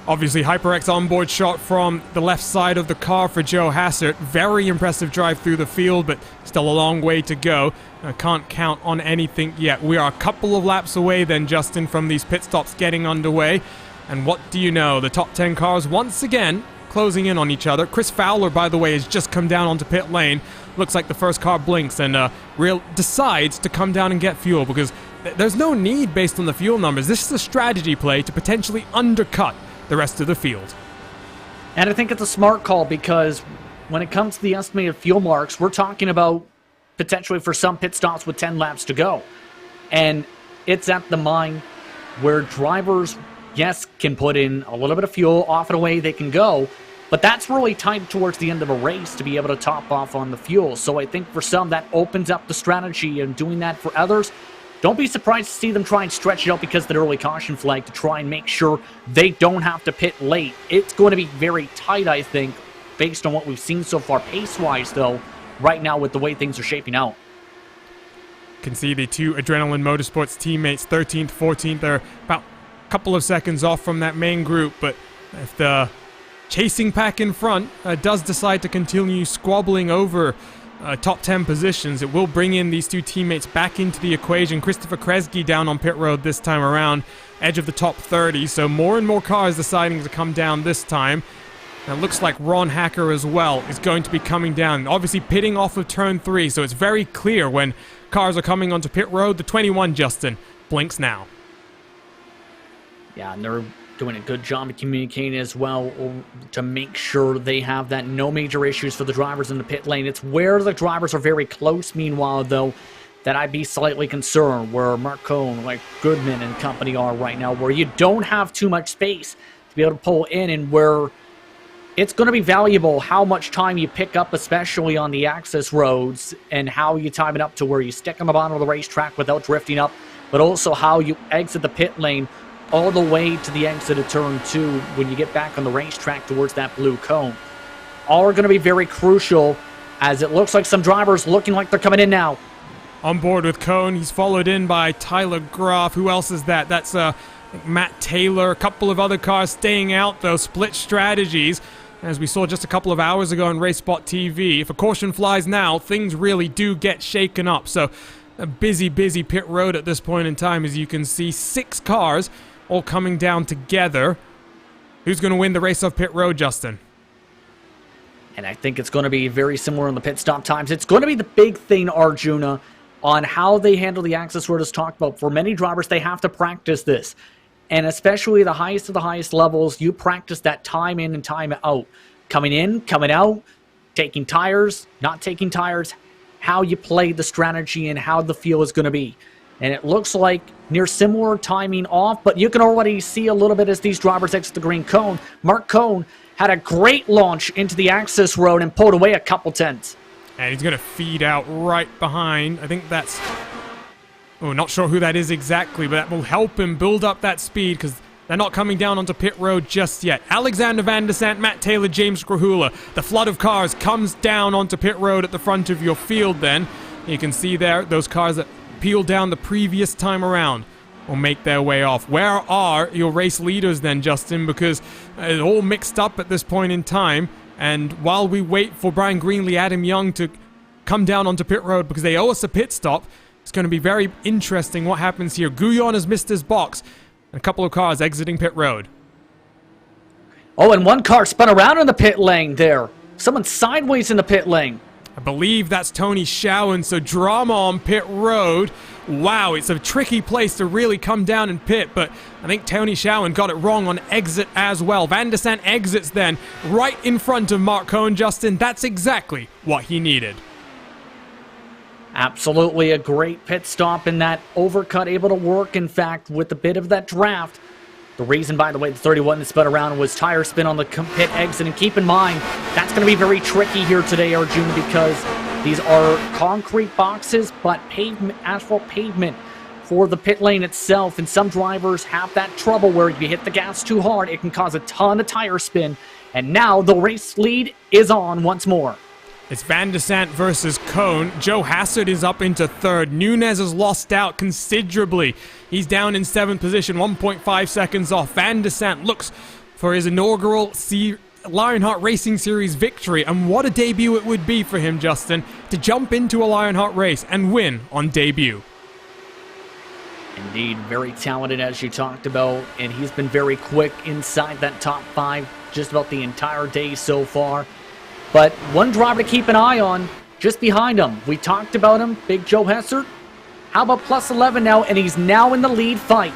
Obviously, HyperX onboard shot from the left side of the car for Joe Hassert. Very impressive drive through the field, but still a long way to go. Can't count on anything yet. We are a couple of laps away then, Justin, from these pit stops getting underway. And what do you know? The top 10 cars once again closing in on each other. Chris Fowler, by the way, has just come down onto pit lane. Looks like the first car blinks and decides to come down and get fuel because there's no need based on the fuel numbers. This is a strategy play to potentially undercut the rest of the field. And I think it's a smart call because when it comes to the estimated fuel marks, we're talking about potentially for some pit stops with 10 laps to go. And it's at the mine where drivers, yes, can put in a little bit of fuel, off and away they can go, but that's really tied towards the end of a race to be able to top off on the fuel. So I think for some that opens up the strategy, and doing that for others, don't be surprised to see them try and stretch it out because of the early caution flag to try and make sure they don't have to pit late. It's going to be very tight, I think, based on what we've seen so far pace-wise, though, right now with the way things are shaping out. Can see the two Adrenaline Motorsports teammates, 13th, 14th, they're about a couple of seconds off from that main group, but if the chasing pack in front does decide to continue squabbling over top 10 positions, it will bring in these two teammates back into the equation. Christopher Kresge down on pit road this time around, edge of the top 30, so more and more cars deciding to come down this time. And it looks like Ron Hacker as well is going to be coming down, obviously pitting off of turn 3, so it's very clear when cars are coming onto pit road. The 21, Justin, blinks now. Yeah, and they're doing a good job of communicating as well to make sure they have that no major issues for the drivers in the pit lane. It's where the drivers are very close, meanwhile, though, that I'd be slightly concerned, where Mark Cohn, like Goodman and company are right now, where you don't have too much space to be able to pull in, and where it's going to be valuable how much time you pick up, especially on the access roads, and how you time it up to where you stick on the bottom of the racetrack without drifting up, but also how you exit the pit lane all the way to the exit of turn 2 when you get back on the racetrack towards that blue cone. All are going to be very crucial, as it looks like some drivers looking like they're coming in now. On board with Cone, he's followed in by Tyler Groff. Who else is that? That's Matt Taylor, a couple of other cars staying out, though, split strategies. As we saw just a couple of hours ago on racespottv, if a caution flies now, things really do get shaken up. So a busy pit road at this point in time, as you can see. 6 cars all coming down together. Who's going to win the race off pit road, Justin? And I think it's going to be very similar in the pit stop times. It's going to be the big thing, Arjuna, on how they handle the access road as talked about. For many drivers, they have to practice this. And especially the highest of the highest levels, you practice that time in and time out. Coming in, coming out, taking tires, not taking tires, how you play the strategy and how the feel is going to be. And it looks like near similar timing off, but you can already see a little bit as these drivers exit the green cone. Mark Cohn had a great launch into the access road and pulled away a couple tenths. And he's going to feed out right behind. I think that's... Oh, not sure who that is exactly, but that will help him build up that speed because they're not coming down onto pit road just yet. Alexander Van der Sant, Matt Taylor, James Grahula. The flood of cars comes down onto pit road at the front of your field then. You can see there those cars that peeled down the previous time around will make their way off. Where are your race leaders then, Justin? Because it's all mixed up at this point in time. And while we wait for Brian Greenlee, Adam Young to come down onto pit road because they owe us a pit stop, it's going to be very interesting what happens here. Guyon has missed his box. And a couple of cars exiting pit road. Oh, and one car spun around in the pit lane there. Someone sideways in the pit lane. I believe that's Tony Schowen, so drama on pit road. Wow, it's a tricky place to really come down and pit, but I think Tony Schowen got it wrong on exit as well. Van der Sant exits then, right in front of Mark Cohn, Justin. That's exactly what he needed. Absolutely a great pit stop in that overcut, able to work, in fact, with a bit of that draft. The reason, by the way, the 31 that spun around was tire spin on the pit exit. And keep in mind, that's going to be very tricky here today, Arjuna, because these are concrete boxes, but pavement, asphalt pavement for the pit lane itself. And some drivers have that trouble where if you hit the gas too hard, it can cause a ton of tire spin. And now the race lead is on once more. It's Van der Sant versus Cohn. Joe Hassard is up into third. Nunez has lost out considerably. He's down in 7th position, 1.5 seconds off. Van der Sant looks for his inaugural Lionheart Racing Series victory. And what a debut it would be for him, Justin, to jump into a Lionheart race and win on debut. Indeed, very talented as you talked about. And he's been very quick inside that top 5 just about the entire day so far. But one driver to keep an eye on, just behind him. We talked about him, Big Joe Hessert. How about plus 11 now, and he's now in the lead fight.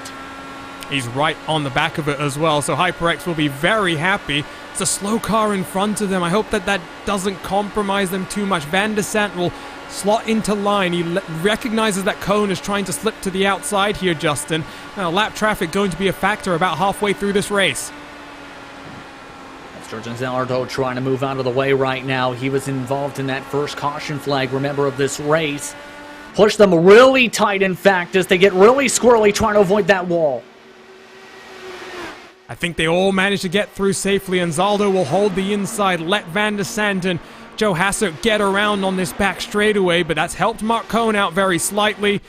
He's right on the back of it as well, so HyperX will be very happy. It's a slow car in front of them. I hope that doesn't compromise them too much. Van der Sant will slot into line. He recognizes that Cohn is trying to slip to the outside here, Justin. Now, lap traffic going to be a factor about halfway through this race. Sturgeon Zallardo trying to move out of the way right now. He was involved in that first caution flag, remember, of this race. Push them really tight, in fact, as they get really squirrely trying to avoid that wall. I think they all managed to get through safely, and Zaldo will hold the inside, let Van der Sant and Joe Hassert get around on this back straightaway, but that's helped Mark Cohn out very slightly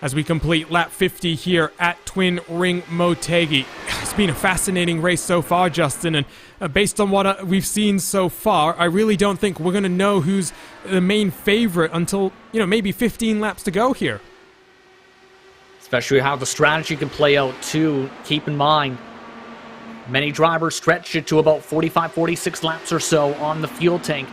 as we complete lap 50 here at Twin Ring Motegi. It's been a fascinating race so far, Justin, and based on what we've seen so far, I really don't think we're going to know who's the main favorite until, maybe 15 laps to go here. Especially how the strategy can play out, too. Keep in mind, many drivers stretch it to about 45, 46 laps or so on the fuel tank.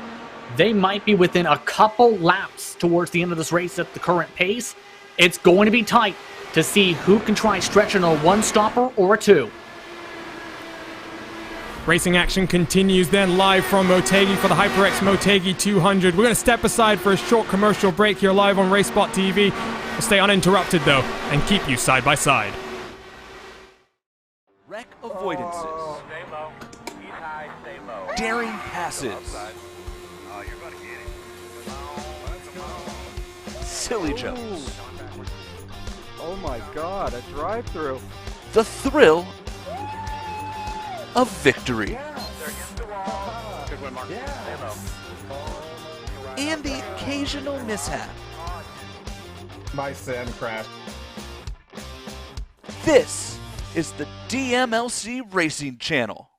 They might be within a couple laps towards the end of this race at the current pace. It's going to be tight to see who can try stretching a one-stopper or a two. Racing action continues then live from Motegi for the HyperX Motegi 200. We're going to step aside for a short commercial break here live on racespottv. We'll stay uninterrupted, though, and keep you side by side. Wreck avoidances. Stay low. Eat high, stay low. Daring passes. Oh, you're going to get it. Silly jumps. Oh my god, a drive-through. The thrill of victory. They're against the wall. Good win, Mark. Stay low. And the occasional mishap. My Sam crashed. This is the DMLC Racing Channel.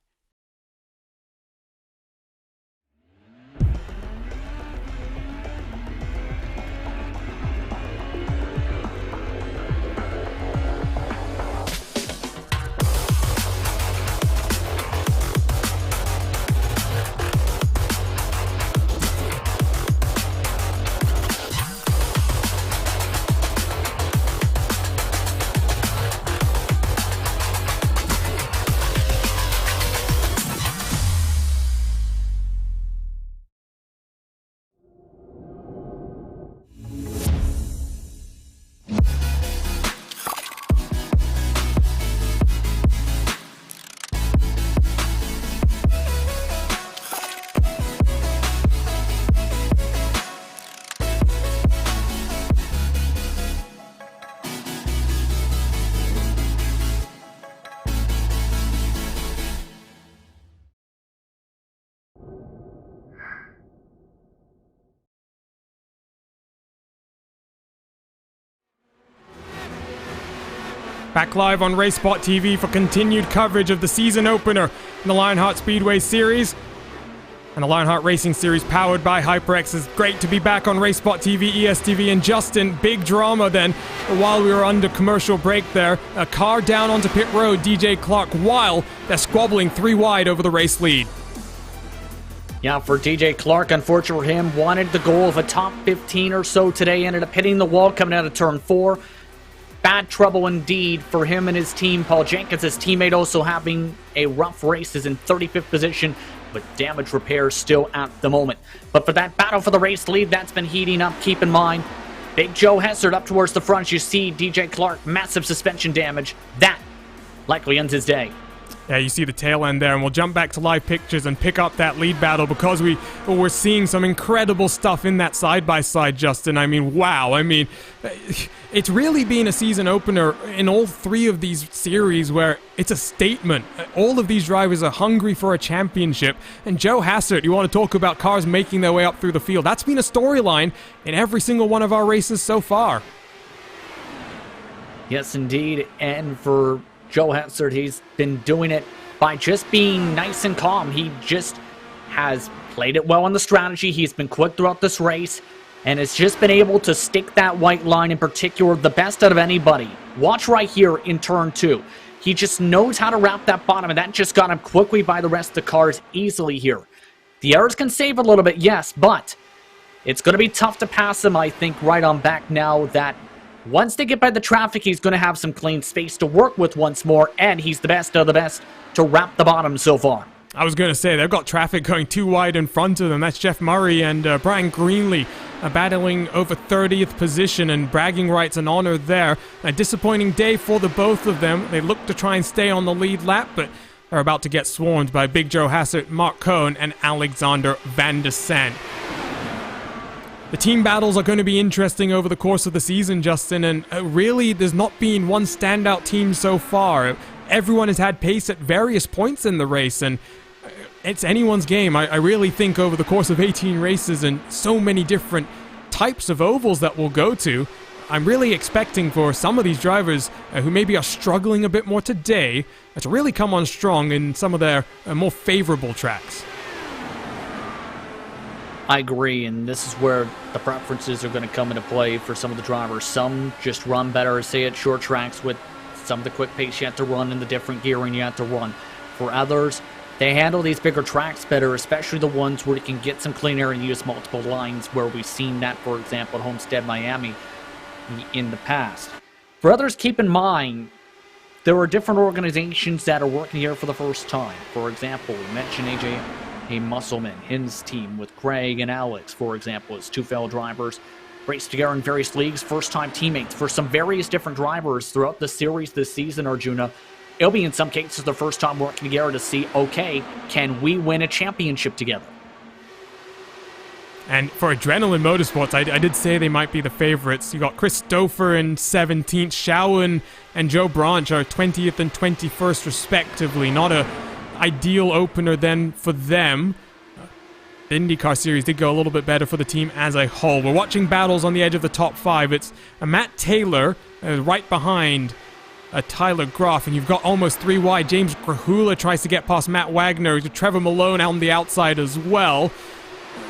Back live on racespottv for continued coverage of the season opener in the Lionheart Speedway Series. And the Lionheart Racing Series powered by HyperX. Is great to be back on racespottv, ESTV, and Justin. Big drama then while we were under commercial break there. A car down onto pit road, DJ Clark, while they're squabbling 3 wide over the race lead. Yeah, for DJ Clark, unfortunately for him, wanted the goal of a top 15 or so today. Ended up hitting the wall coming out of turn 4. Bad trouble indeed for him and his team. Paul Jenkins, his teammate, also having a rough race, is in 35th position, but damage repairs still at the moment. But for that battle for the race lead, that's been heating up. Keep in mind, Big Joe Hessert up towards the front. You see DJ Clark, massive suspension damage. That likely ends his day. Yeah, you see the tail end there, and we'll jump back to live pictures and pick up that lead battle because we're seeing some incredible stuff in that side-by-side, Justin. I mean, wow. I mean, it's really been a season opener in all 3 of these series where it's a statement. All of these drivers are hungry for a championship, and Joe Hessert, you want to talk about cars making their way up through the field. That's been a storyline in every single one of our races so far. Yes, indeed, and for Joe Hessert, he's been doing it by just being nice and calm. He just has played it well on the strategy. He's been quick throughout this race and has just been able to stick that white line in particular the best out of anybody. Watch right here in turn 2. He just knows how to wrap that bottom, and that just got him quickly by the rest of the cars easily here. The errors can save a little bit, yes, but it's going to be tough to pass him, I think, right on back now that once they get by the traffic, he's going to have some clean space to work with once more, and he's the best of the best to wrap the bottom so far. I was going to say, they've got traffic going 2 wide in front of them. That's Jeff Murray and Brian Greenlee battling over 30th position, and bragging rights and honor there. A disappointing day for the both of them. They look to try and stay on the lead lap, but they're about to get swarmed by Big Joe Hessert, Mark Cohn, and Alexander Van der Sant. The team battles are going to be interesting over the course of the season, Justin, and really there's not been one standout team so far. Everyone has had pace at various points in the race, and it's anyone's game. I really think over the course of 18 races and so many different types of ovals that we'll go to, I'm really expecting for some of these drivers who maybe are struggling a bit more today to really come on strong in some of their more favorable tracks. I agree, and this is where the preferences are going to come into play for some of the drivers. Some just run better, say, at short tracks with some of the quick pace you have to run and the different gearing you have to run. For others, they handle these bigger tracks better, especially the ones where you can get some clean air and use multiple lines, where we've seen that, for example, at Homestead, Miami in the past. For others, keep in mind, there are different organizations that are working here for the first time. For example, we mentioned AJ Musselman, his team with Craig and Alex, for example, as 2 fellow drivers, raced together in various leagues, first-time teammates for some various different drivers throughout the series this season, Arjuna. It'll be in some cases the first time working together to see, okay, can we win a championship together? And for Adrenaline Motorsports, I did say they might be the favorites. You got Chris Stouffer in 17th, Shawan and Joe Branch are 20th and 21st respectively. Not a ideal opener then for them. The IndyCar Series did go a little bit better for the team as a whole. We're watching battles on the edge of the top 5. It's Matt Taylor right behind Tyler Groff, and you've got almost 3 wide. James Grahula tries to get past Matt Wagner, Trevor Malone on the outside as well.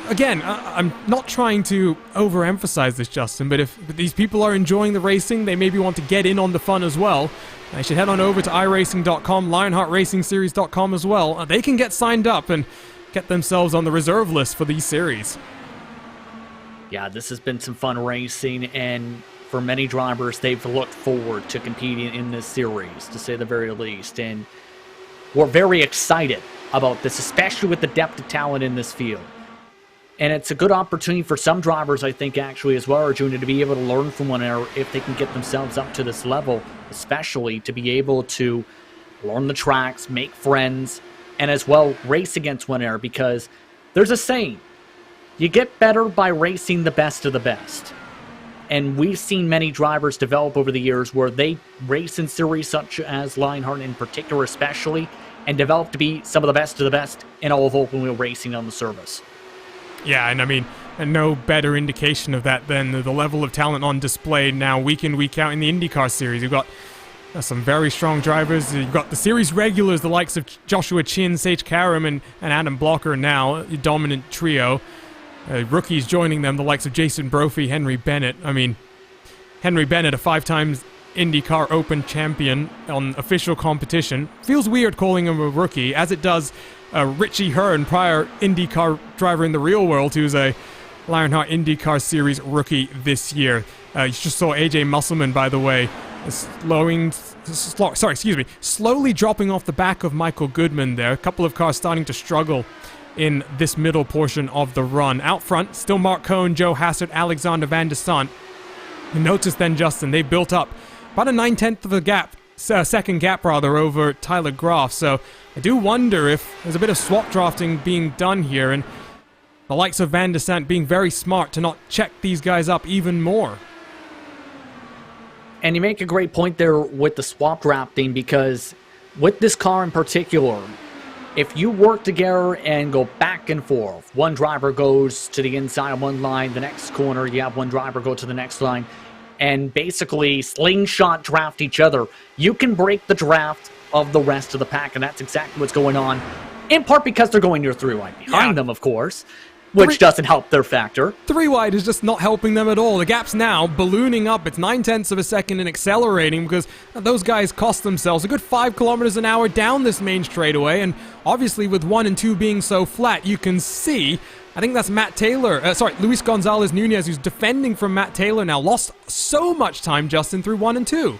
Again, I'm not trying to overemphasize this, Justin, but if these people are enjoying the racing, they maybe want to get in on the fun as well. They should head on over to iracing.com, lionheartracingseries.com as well. They can get signed up and get themselves on the reserve list for these series. Yeah, this has been some fun racing, and for many drivers, they've looked forward to competing in this series, to say the very least. And we're very excited about this, especially with the depth of talent in this field. And it's a good opportunity for some drivers, I think, actually, as well, Arjuna, to be able to learn from one another if they can get themselves up to this level, especially to be able to learn the tracks, make friends, and as well race against one another, because there's a saying, you get better by racing the best of the best. And we've seen many drivers develop over the years where they race in series such as Lionheart in particular especially, and develop to be some of the best in all of open wheel racing on the service. Yeah, and I mean, and no better indication of that than the level of talent on display now week in, week out in the IndyCar series. You've got some very strong drivers. You've got the series regulars, the likes of Joshua Chin, Sage Karam, and Adam Blocker now, a dominant trio. Rookies joining them, the likes of Jason Brophy, Henry Bennett. I mean, Henry Bennett, a 5-time IndyCar Open champion on official competition. Feels weird calling him a rookie, as it does Richie Hearn, prior IndyCar driver in the real world, who's a Lionheart IndyCar Series rookie this year. You just saw AJ Musselman, by the way, slowly dropping off the back of Michael Goodman there. A couple of cars starting to struggle in this middle portion of the run. Out front, still Mark Cohn, Joe Hassert, Alexander Van de Sant. Notice then, Justin, they built up about a 9/10 of a gap, second gap rather, over Tyler Groff. So I do wonder if there's a bit of swap drafting being done here, and the likes of Van de Sant being very smart to not check these guys up even more. And you make a great point there with the swap drafting, because with this car in particular, if you work together and go back and forth, one driver goes to the inside of one line, the next corner, you have one driver go to the next line, and basically slingshot draft each other, you can break the draft of the rest of the pack, and that's exactly what's going on, in part because they're going near 3 wide behind them, of course, which doesn't help their factor. 3 wide is just not helping them at all. The gap's now ballooning up. It's 9/10 of a second and accelerating, because those guys cost themselves a good 5 kilometers an hour down this main straightaway, and obviously with 1 and 2 being so flat, you can see, I think that's Luis Gonzalez Nunez, who's defending from Matt Taylor now. Lost so much time, Justin, through 1 and 2.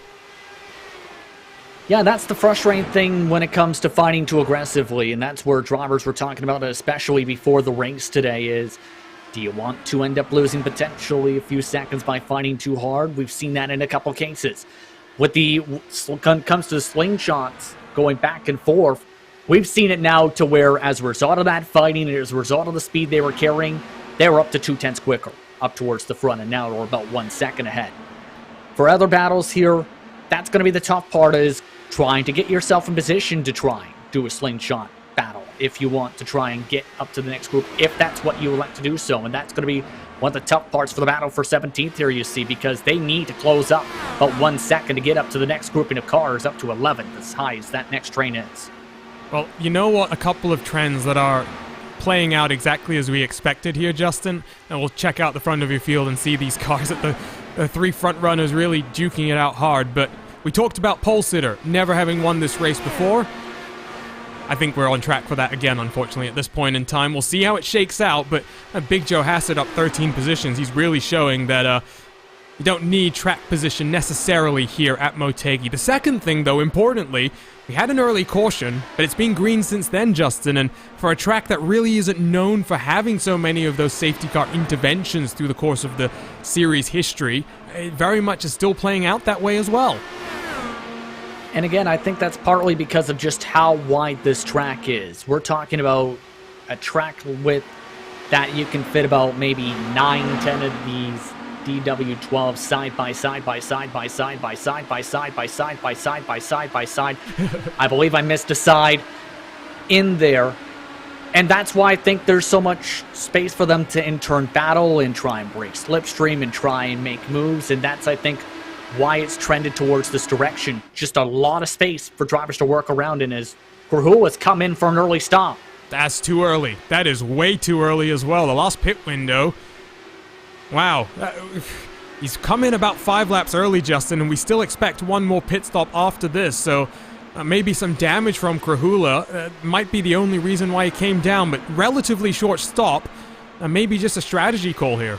Yeah, that's the frustrating thing when it comes to fighting too aggressively, and that's where drivers were talking about it, especially before the race today, is do you want to end up losing potentially a few seconds by fighting too hard? We've seen that in a couple cases. When it comes to slingshots going back and forth, we've seen it now to where, as a result of that fighting and as a result of the speed they were carrying, they were up to 2/10 quicker, up towards the front, and now they're about 1 second ahead. For other battles here, that's going to be the tough part, is trying to get yourself in position to try and do a slingshot battle if you want to try and get up to the next group, if that's what you would like to do so. And that's going to be one of the tough parts for the battle for 17th here, you see, because they need to close up about 1 second to get up to the next grouping of cars, up to 11, as high as that next train is. Well, you know what? A couple of trends that are playing out exactly as we expected here, Justin, and we'll check out the front of your field and see these cars at the 3 front runners really duking it out hard. But we talked about pole sitter never having won this race before. I think we're on track for that again, unfortunately, at this point in time. We'll see how it shakes out, but Big Joe Hassett up 13 positions. He's really showing that you don't need track position necessarily here at Motegi. The second thing, though, importantly, we had an early caution, but it's been green since then, Justin, and for a track that really isn't known for having so many of those safety car interventions through the course of the series history, it very much is still playing out that way as well. And again, I think that's partly because of just how wide this track is. We're talking about a track width that you can fit about maybe 9-10 of these DW12 side by side by side by side by side by side by side by side by side by side. I believe I missed a side in there. And that's why I think there's so much space for them to in turn battle and try and break slipstream and try and make moves. And that's, I think, why it's trended towards this direction. Just a lot of space for drivers to work around in as Grahula's come in for an early stop. That's too early. That is way too early as well. The last pit window. Wow. He's come in about 5 laps early, Justin, and we still expect one more pit stop after this, so maybe some damage from Grahula might be the only reason why he came down, but relatively short stop, maybe just a strategy call here.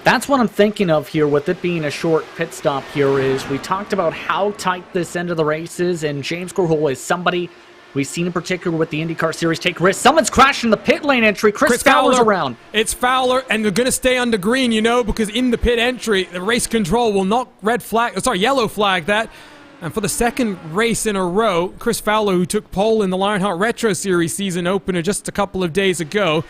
That's what I'm thinking of here with it being a short pit stop here is we talked about how tight this end of the race is, and James Grahula is somebody we've seen in particular with the IndyCar Series take risks. Someone's crashing the pit lane entry. Chris Fowler's around. It's Fowler, and they're going to stay under green, you know, because in the pit entry, the race control will not yellow flag that. And for the second race in a row, Chris Fowler, who took pole in the Lionheart Retro Series season opener just a couple of days ago,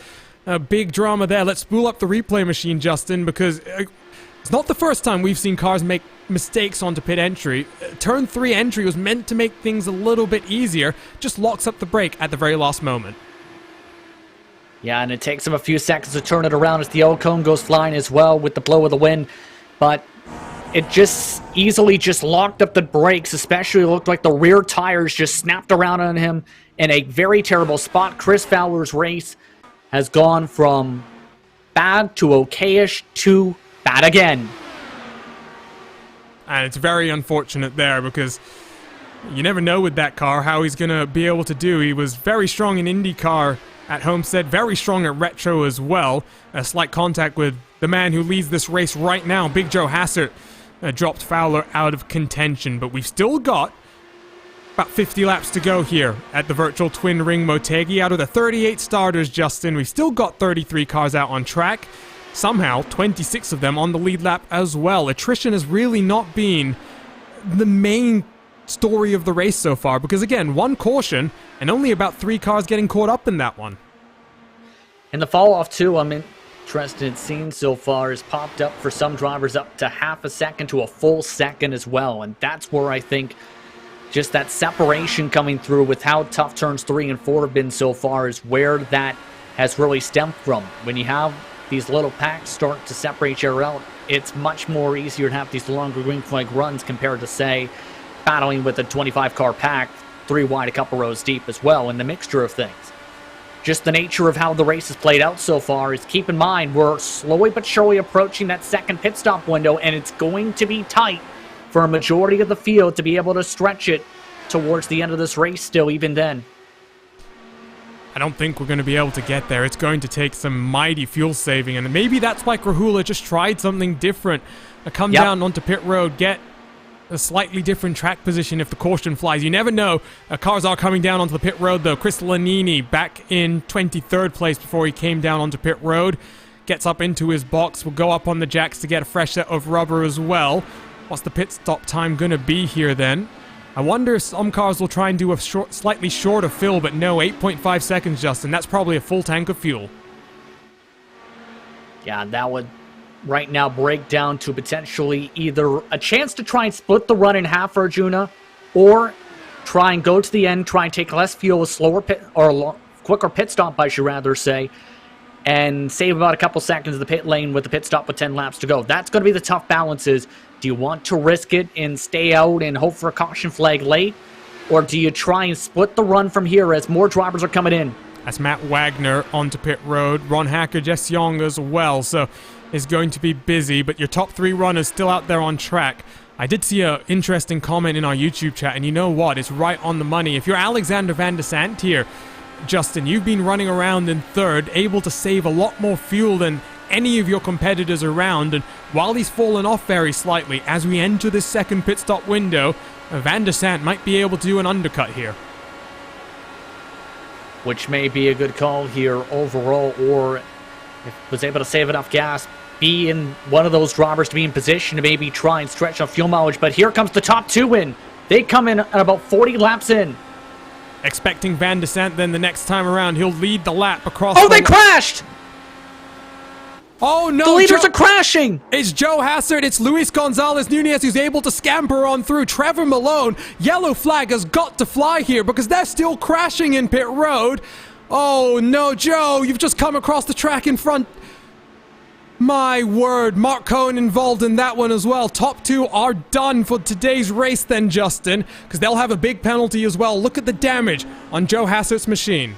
a big drama there. Let's spool up the replay machine, Justin, because it's not the first time we've seen cars make mistakes onto pit entry. Turn 3 entry was meant to make things a little bit easier, just locks up the brake at the very last moment. Yeah, and it takes him a few seconds to turn it around as the yellow cone goes flying as well with the blow of the wind, but it just easily just locked up the brakes, especially looked like the rear tires just snapped around on him in a very terrible spot. Chris Fowler's race has gone from bad to okayish to bad again. And it's very unfortunate there because you never know with that car how he's going to be able to do. He was very strong in IndyCar at Homestead, very strong at Retro as well. A slight contact with the man who leads this race right now, Big Joe Hassert, dropped Fowler out of contention. But we've still got about 50 laps to go here at the virtual Twin Ring Motegi. Out of the 38 starters, Justin, we've still got 33 cars out on track. Somehow, 26 of them on the lead lap as well. Attrition has really not been the main story of the race so far, because again, 1 caution, and only about 3 cars getting caught up in that one. And the fall-off, too, I'm interested in seeing so far, has popped up for some drivers up to half a second to a full second as well, and that's where I think just that separation coming through with how tough turns 3 and 4 have been so far is where that has really stemmed from. When you have these little packs start to separate each other out, it's much more easier to have these longer green flag runs compared to, say, battling with a 25-car pack, 3 wide, a couple rows deep as well, in the mixture of things. Just the nature of how the race has played out so far is, keep in mind, we're slowly but surely approaching that second pit stop window, and it's going to be tight for a majority of the field to be able to stretch it towards the end of this race still, even then. I don't think we're going to be able to get there. It's going to take some mighty fuel saving, and maybe that's why Grahula just tried something different. Come down onto pit road, get a slightly different track position if the caution flies. You never know. Cars are coming down onto the pit road, though. Chris Lanini back in 23rd place before he came down onto pit road. Gets up into his box, will go up on the jacks to get a fresh set of rubber as well. What's the pit stop time going to be here then? I wonder if some cars will try and do a slightly shorter fill, but no, 8.5 seconds, Justin. That's probably a full tank of fuel. Yeah, that would right now break down to potentially either a chance to try and split the run in half for Arjuna, or try and go to the end, try and take less fuel, a slower pit, or quicker pit stop, I should rather say, and save about a couple seconds of the pit lane with the pit stop with 10 laps to go. That's going to be the tough balance is, do you want to risk it and stay out and hope for a caution flag late? Or do you try and split the run from here as more drivers are coming in? That's Matt Wagner onto pit road. Ron Hacker, Jess Young as well. So it's going to be busy, but your top 3 runners still out there on track. I did see an interesting comment in our YouTube chat, and you know what? It's right on the money. If you're Alexander Van der Sant here, Justin, you've been running around in 3rd, able to save a lot more fuel than any of your competitors around, and while he's fallen off very slightly, as we enter this second pit stop window, Van der Sant might be able to do an undercut here. Which may be a good call here overall, or if was able to save enough gas, be in one of those drivers to be in position to maybe try and stretch on fuel mileage. But here comes the top 2 in. They come in at about 40 laps in. Expecting Van der Sant then the next time around, he'll lead the lap across. Oh, they crashed! Oh no! The leaders are crashing! It's Joe Hassert, it's Luis Gonzalez Nunez who's able to scamper on through. Trevor Malone, yellow flag has got to fly here because they're still crashing in pit road. Oh no, Joe, you've just come across the track in front. My word, Mark Cohen involved in that one as well. Top two are done for today's race then, Justin, because they'll have a big penalty as well. Look at the damage on Joe Hassert's machine.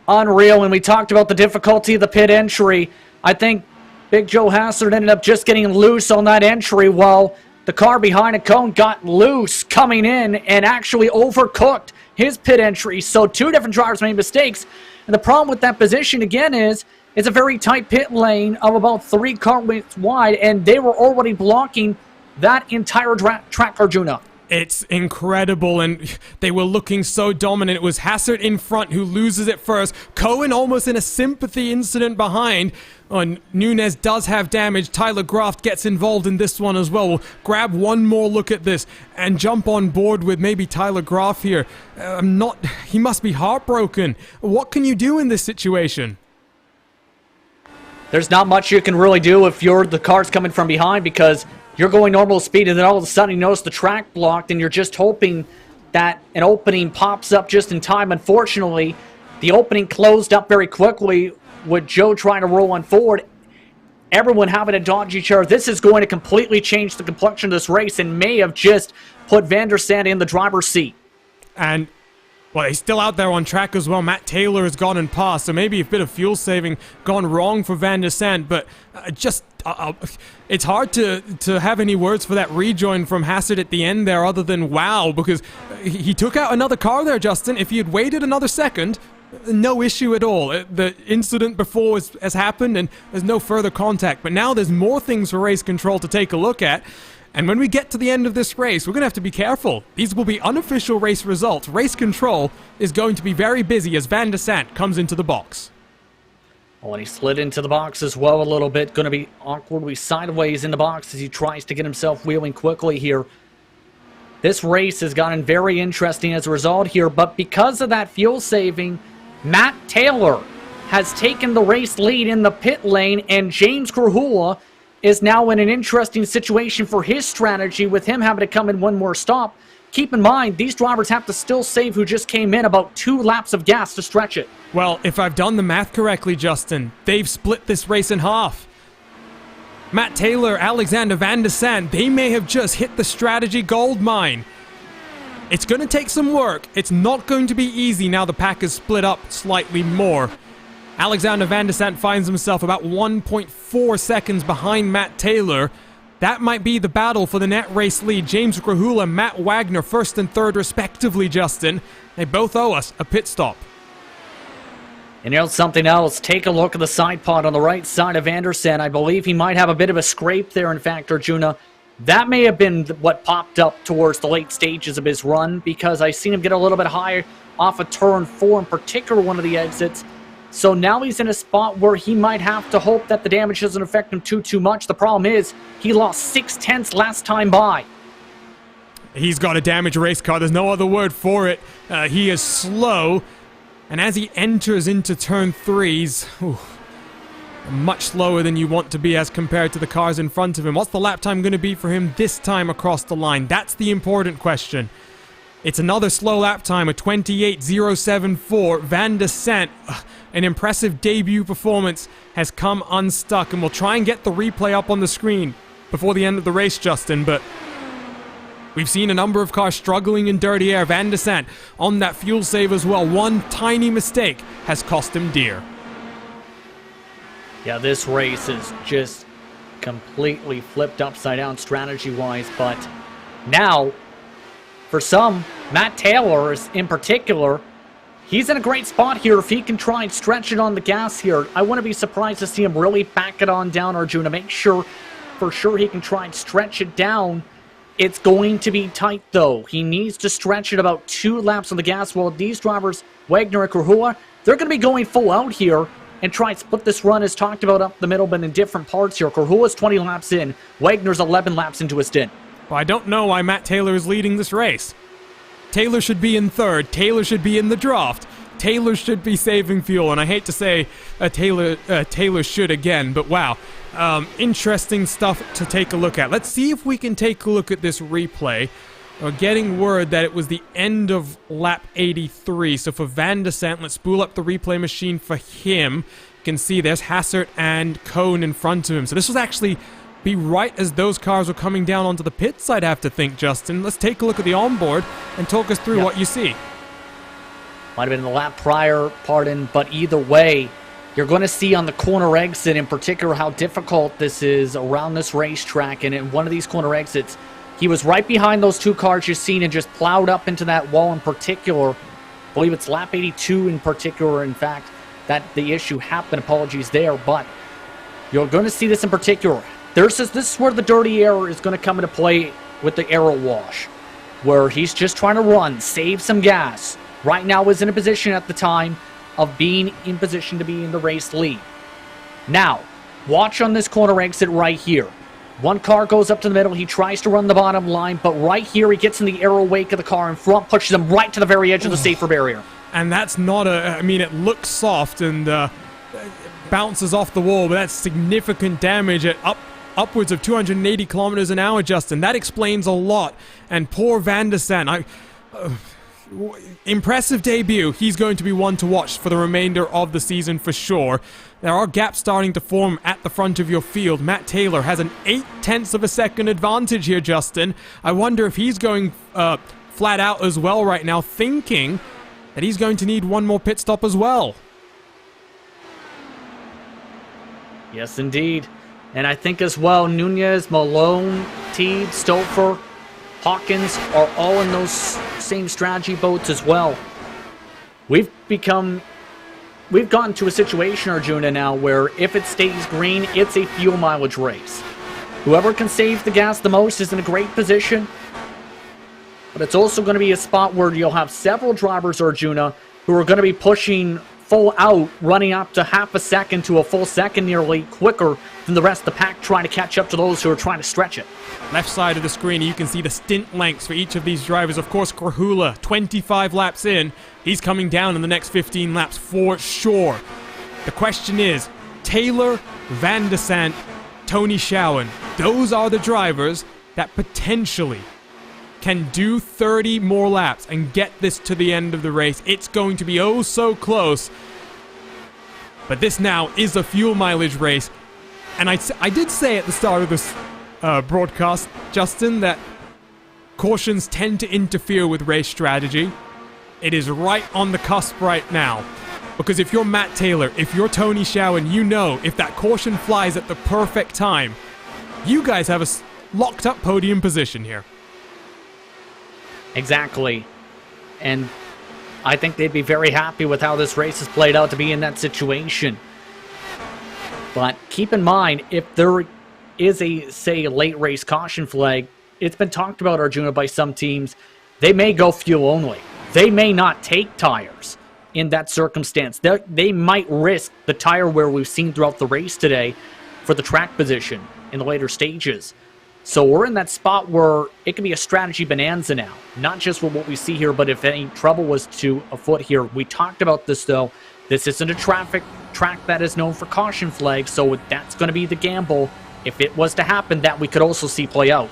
Unreal. When we talked about the difficulty of the pit entry, I think Big Joe Hassert ended up just getting loose on that entry while the car behind a cone got loose coming in and actually overcooked his pit entry. So two different drivers made mistakes. And the problem with that position again is it's a very tight pit lane of about 3 car widths wide, and they were already blocking that entire track, Arjuna. It's incredible, and they were looking so dominant. It was Hassert in front who loses it first. Cohen almost in a sympathy incident behind. Nunez does have damage. Tyler Graft gets involved in this one as well. We'll grab one more look at this and jump on board with maybe Tyler Graft here. He must be heartbroken. What can you do in this situation? There's not much you can really do if the car's coming from behind, because you're going normal speed and then all of a sudden you notice the track blocked and you're just hoping that an opening pops up just in time. Unfortunately, the opening closed up very quickly with Joe trying to roll on forward. Everyone having to dodge each other. This is going to completely change the complexion of this race and may have just put Van der Sande in the driver's seat. And well, he's still out there on track as well. Matt Taylor has gone and passed, so maybe a bit of fuel saving gone wrong for Van der Sande, but it's hard to have any words for that rejoin from Hassert at the end there other than wow, because he took out another car there, Justin. If he had waited another second, no issue at all. The incident before has happened and there's no further contact, but now there's more things for race control to take a look at. And when we get to the end of this race, we're going to have to be careful. These will be unofficial race results. Race control is going to be very busy as Van der Sande comes into the box. Oh, and he slid into the box as well a little bit. Going to be awkwardly sideways in the box as he tries to get himself wheeling quickly here. This race has gotten very interesting as a result here, but because of that fuel saving, Matt Taylor has taken the race lead in the pit lane, and James Krahula is now in an interesting situation for his strategy with him having to come in one more stop. Keep in mind, these drivers have to still save who just came in about 2 laps of gas to stretch it. Well, if I've done the math correctly, Justin, they've split this race in half. Matt Taylor, Alexander Van der Sande, they may have just hit the strategy gold mine. It's going to take some work. It's not going to be easy now the pack is split up slightly more. Alexander Van der Sande finds himself about 1.4 seconds behind Matt Taylor. That might be the battle for the net race lead. James Krahula and Matt Wagner, first and third respectively, Justin. They both owe us a pit stop. And here's something else. Take a look at the side pod on the right side of Van der Sande. I believe he might have a bit of a scrape there, in fact, Arjuna. That may have been what popped up towards the late stages of his run, because I seen him get a little bit high off of turn 4, in particular one of the exits. So now he's in a spot where he might have to hope that the damage doesn't affect him too much. The problem is he lost 0.6 last time by. He's got a damaged race car. There's no other word for it. He is slow. And as he enters into turn 3, he's much slower than you want to be as compared to the cars in front of him. What's the lap time going to be for him this time across the line? That's the important question. It's another slow lap time, a 28.074. Van der Sande, an impressive debut performance, has come unstuck, and we'll try and get the replay up on the screen before the end of the race, Justin, but we've seen a number of cars struggling in dirty air. Van der Sande on that fuel save as well. One tiny mistake has cost him dear. Yeah, this race is just completely flipped upside down strategy-wise, but now, for some, Matt Taylor in particular, he's in a great spot here if he can try and stretch it on the gas here. I wouldn't be surprised to see him really back it on down, Arjuna. Make sure, for sure, he can try and stretch it down. It's going to be tight, though. He needs to stretch it about 2 laps on the gas. While these drivers, Wagner and Krahula, they're going to be going full out here and try and split this run as talked about up the middle, but in different parts here. Krahula's 20 laps in. Wagner's 11 laps into his stint. Well, I don't know why Matt Taylor is leading this race. Taylor should be in third. Taylor should be in the draft. Taylor should be saving fuel, and I hate to say Taylor should again, but wow. Interesting stuff to take a look at. Let's see if we can take a look at this replay. We're getting word that it was the end of lap 83. So for Van der Sande, let's spool up the replay machine for him. You can see there's Hassert and Cone in front of him. So this was actually be right as those cars were coming down onto the pits, I'd have to think, Justin. Let's take a look at the onboard and talk us through what you see. Might have been the lap prior, pardon, but either way, you're going to see on the corner exit in particular how difficult this is around this racetrack. And in one of these corner exits, he was right behind those two cars you've seen and just plowed up into that wall in particular. I believe it's lap 82 in particular, in fact, that the issue happened. Apologies there, but you're going to see this in particular. This is where the dirty air is going to come into play with the aero wash, where he's just trying to run, save some gas. Right now is in a position at the time of being in position to be in the race lead. Now, watch on this corner exit right here. One car goes up to the middle. He tries to run the bottom line, but right here he gets in the aero wake of the car in front, pushes him right to the very edge of the safer barrier. And that's not I mean, it looks soft and bounces off the wall, but that's significant damage at upwards of 280 kilometers an hour, Justin. That explains a lot. And poor Van der Sant, impressive debut. He's going to be one to watch for the remainder of the season for sure. There are gaps starting to form at the front of your field. Matt Taylor has an 0.8 of a second advantage here, Justin. I wonder if he's going flat out as well right now, thinking that he's going to need one more pit stop as well. Yes, indeed. And I think as well, Nunez, Malone, Teed, Stouffer, Hawkins are all in those same strategy boats as well. We've gotten to a situation, Arjuna, now where if it stays green, it's a fuel mileage race. Whoever can save the gas the most is in a great position. But it's also going to be a spot where you'll have several drivers, Arjuna, who are going to be pushing full out, running up to half a second to a full second nearly quicker than the rest of the pack, trying to catch up to those who are trying to stretch it. Left side of the screen, you can see the stint lengths for each of these drivers. Of course, Grahula, 25 laps in. He's coming down in the next 15 laps for sure. The question is, Taylor, Van der Sant, Tony Schowen, those are the drivers that potentially can do 30 more laps and get this to the end of the race. It's going to be oh so close. But this now is a fuel mileage race. And I did say at the start of this broadcast, Justin, that cautions tend to interfere with race strategy. It is right on the cusp right now. Because if you're Matt Taylor, if you're Tony Schowen, you know if that caution flies at the perfect time, you guys have a locked up podium position here. Exactly. And I think they'd be very happy with how this race has played out to be in that situation. But keep in mind, if there is a, say, late race caution flag, it's been talked about, Arjuna, by some teams. They may go fuel only. They may not take tires in that circumstance. They might risk the tire wear we've seen throughout the race today for the track position in the later stages. So we're in that spot where it can be a strategy bonanza now. Not just with what we see here, but if any trouble was to afoot here. We talked about this, though. This isn't a track that is known for caution flags, so that's going to be the gamble. If it was to happen, that we could also see play out.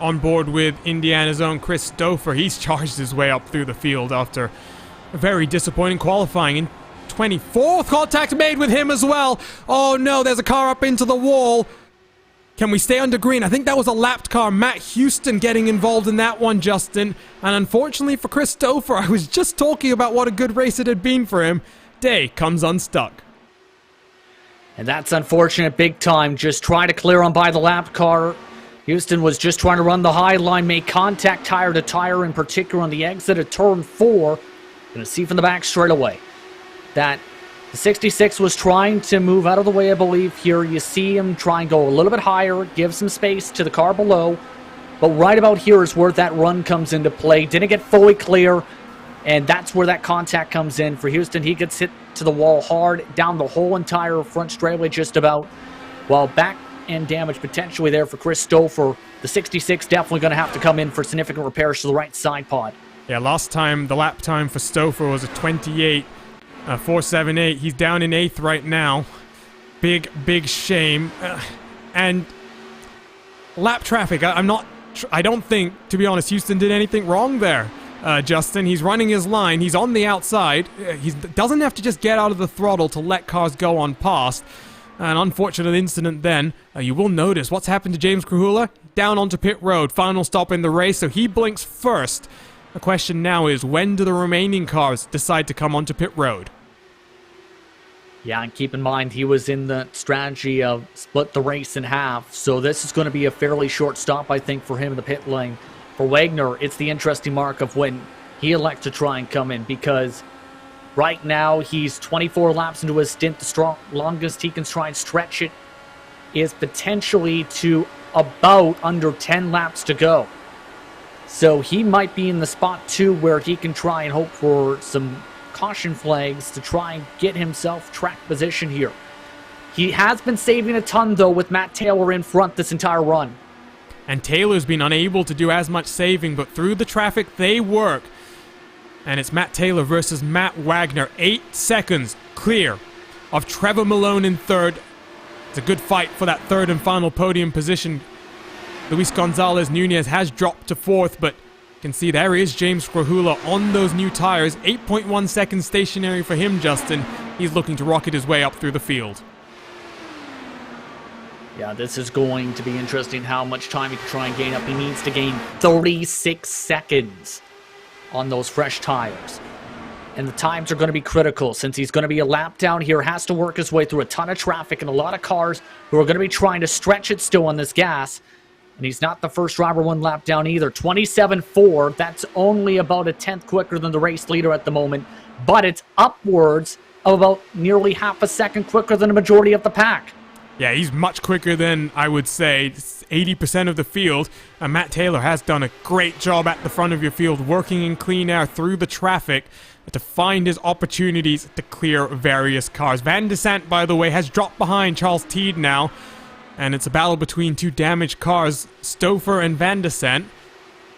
On board with Indiana's own Chris Stouffer, he's charged his way up through the field after a very disappointing qualifying. In 24th, contact made with him as well. Oh no, there's a car up into the wall. Can we stay under green? I think that was a lapped car. Matt Houston getting involved in that one, Justin. And unfortunately for Chris Stouffer, I was just talking about what a good race it had been for him. Day comes unstuck. And that's unfortunate big time. Just try to clear on by the lapped car. Houston was just trying to run the high line, make contact tire to tire, in particular on the exit of turn 4. Going to see from the back straight away that the 66 was trying to move out of the way, I believe. Here you see him try and go a little bit higher, give some space to the car below. But right about here is where that run comes into play. Didn't get fully clear, and that's where that contact comes in for Houston. He gets hit to the wall hard, down the whole entire front straightaway just about. While back end damage potentially there for Chris Stouffer. The 66 definitely going to have to come in for significant repairs to the right side pod. Yeah, last time the lap time for Stouffer was a 28.478. He's down in 8th right now. Big shame. And lap traffic, I don't think, to be honest, Houston did anything wrong there. Justin. He's running his line. He's on the outside. He doesn't have to just get out of the throttle to let cars go on past. An unfortunate incident then. You will notice what's happened to James Krahula. Down onto pit road. Final stop in the race, so he blinks first. The question now is, when do the remaining cars decide to come onto pit road? Yeah, and keep in mind, he was in the strategy of split the race in half, so this is going to be a fairly short stop, I think, for him in the pit lane. For Wagner, it's the interesting mark of when he elects to try and come in, because right now he's 24 laps into his stint. The longest he can try and stretch it is potentially to about under 10 laps to go. So he might be in the spot too where he can try and hope for some caution flags to try and get himself track position here. He has been saving a ton though with Matt Taylor in front this entire run. And Taylor's been unable to do as much saving, but through the traffic they work. And it's Matt Taylor versus Matt Wagner. 8 seconds clear of Trevor Malone in third. It's a good fight for that third and final podium position. Luis Gonzalez Nunez has dropped to fourth, but you can see there is James Krahula on those new tires. 8.1 seconds stationary for him, Justin. He's looking to rocket his way up through the field. Yeah, this is going to be interesting how much time he can try and gain up. He needs to gain 36 seconds on those fresh tires. And the times are going to be critical since he's going to be a lap down here, has to work his way through a ton of traffic and a lot of cars who are going to be trying to stretch it still on this gas. And he's not the first driver one lap down either. 27.4, that's only about a tenth quicker than the race leader at the moment, but it's upwards of about nearly half a second quicker than the majority of the pack. Yeah, he's much quicker than, I would say, 80% of the field. Matt Taylor has done a great job at the front of your field, working in clean air through the traffic to find his opportunities to clear various cars. Van de Sant, by the way, has dropped behind Charles Teed now. And it's a battle between two damaged cars, Stouffer and Van de Sant.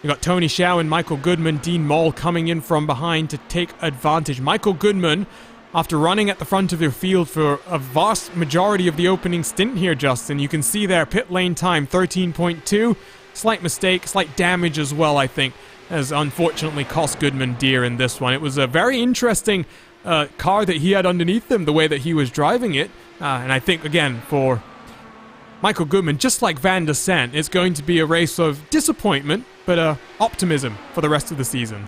You got Tony Schau and Michael Goodman, Dean Moll coming in from behind to take advantage. Michael Goodman, after running at the front of your field for a vast majority of the opening stint here, Justin, you can see there pit lane time 13.2. Slight mistake, slight damage as well, I think, has unfortunately cost Goodman dear in this one. It was a very interesting car that he had underneath him, the way that he was driving it. And I think, again, for Michael Goodman, just like Van de Sant, it's going to be a race of disappointment, but optimism for the rest of the season.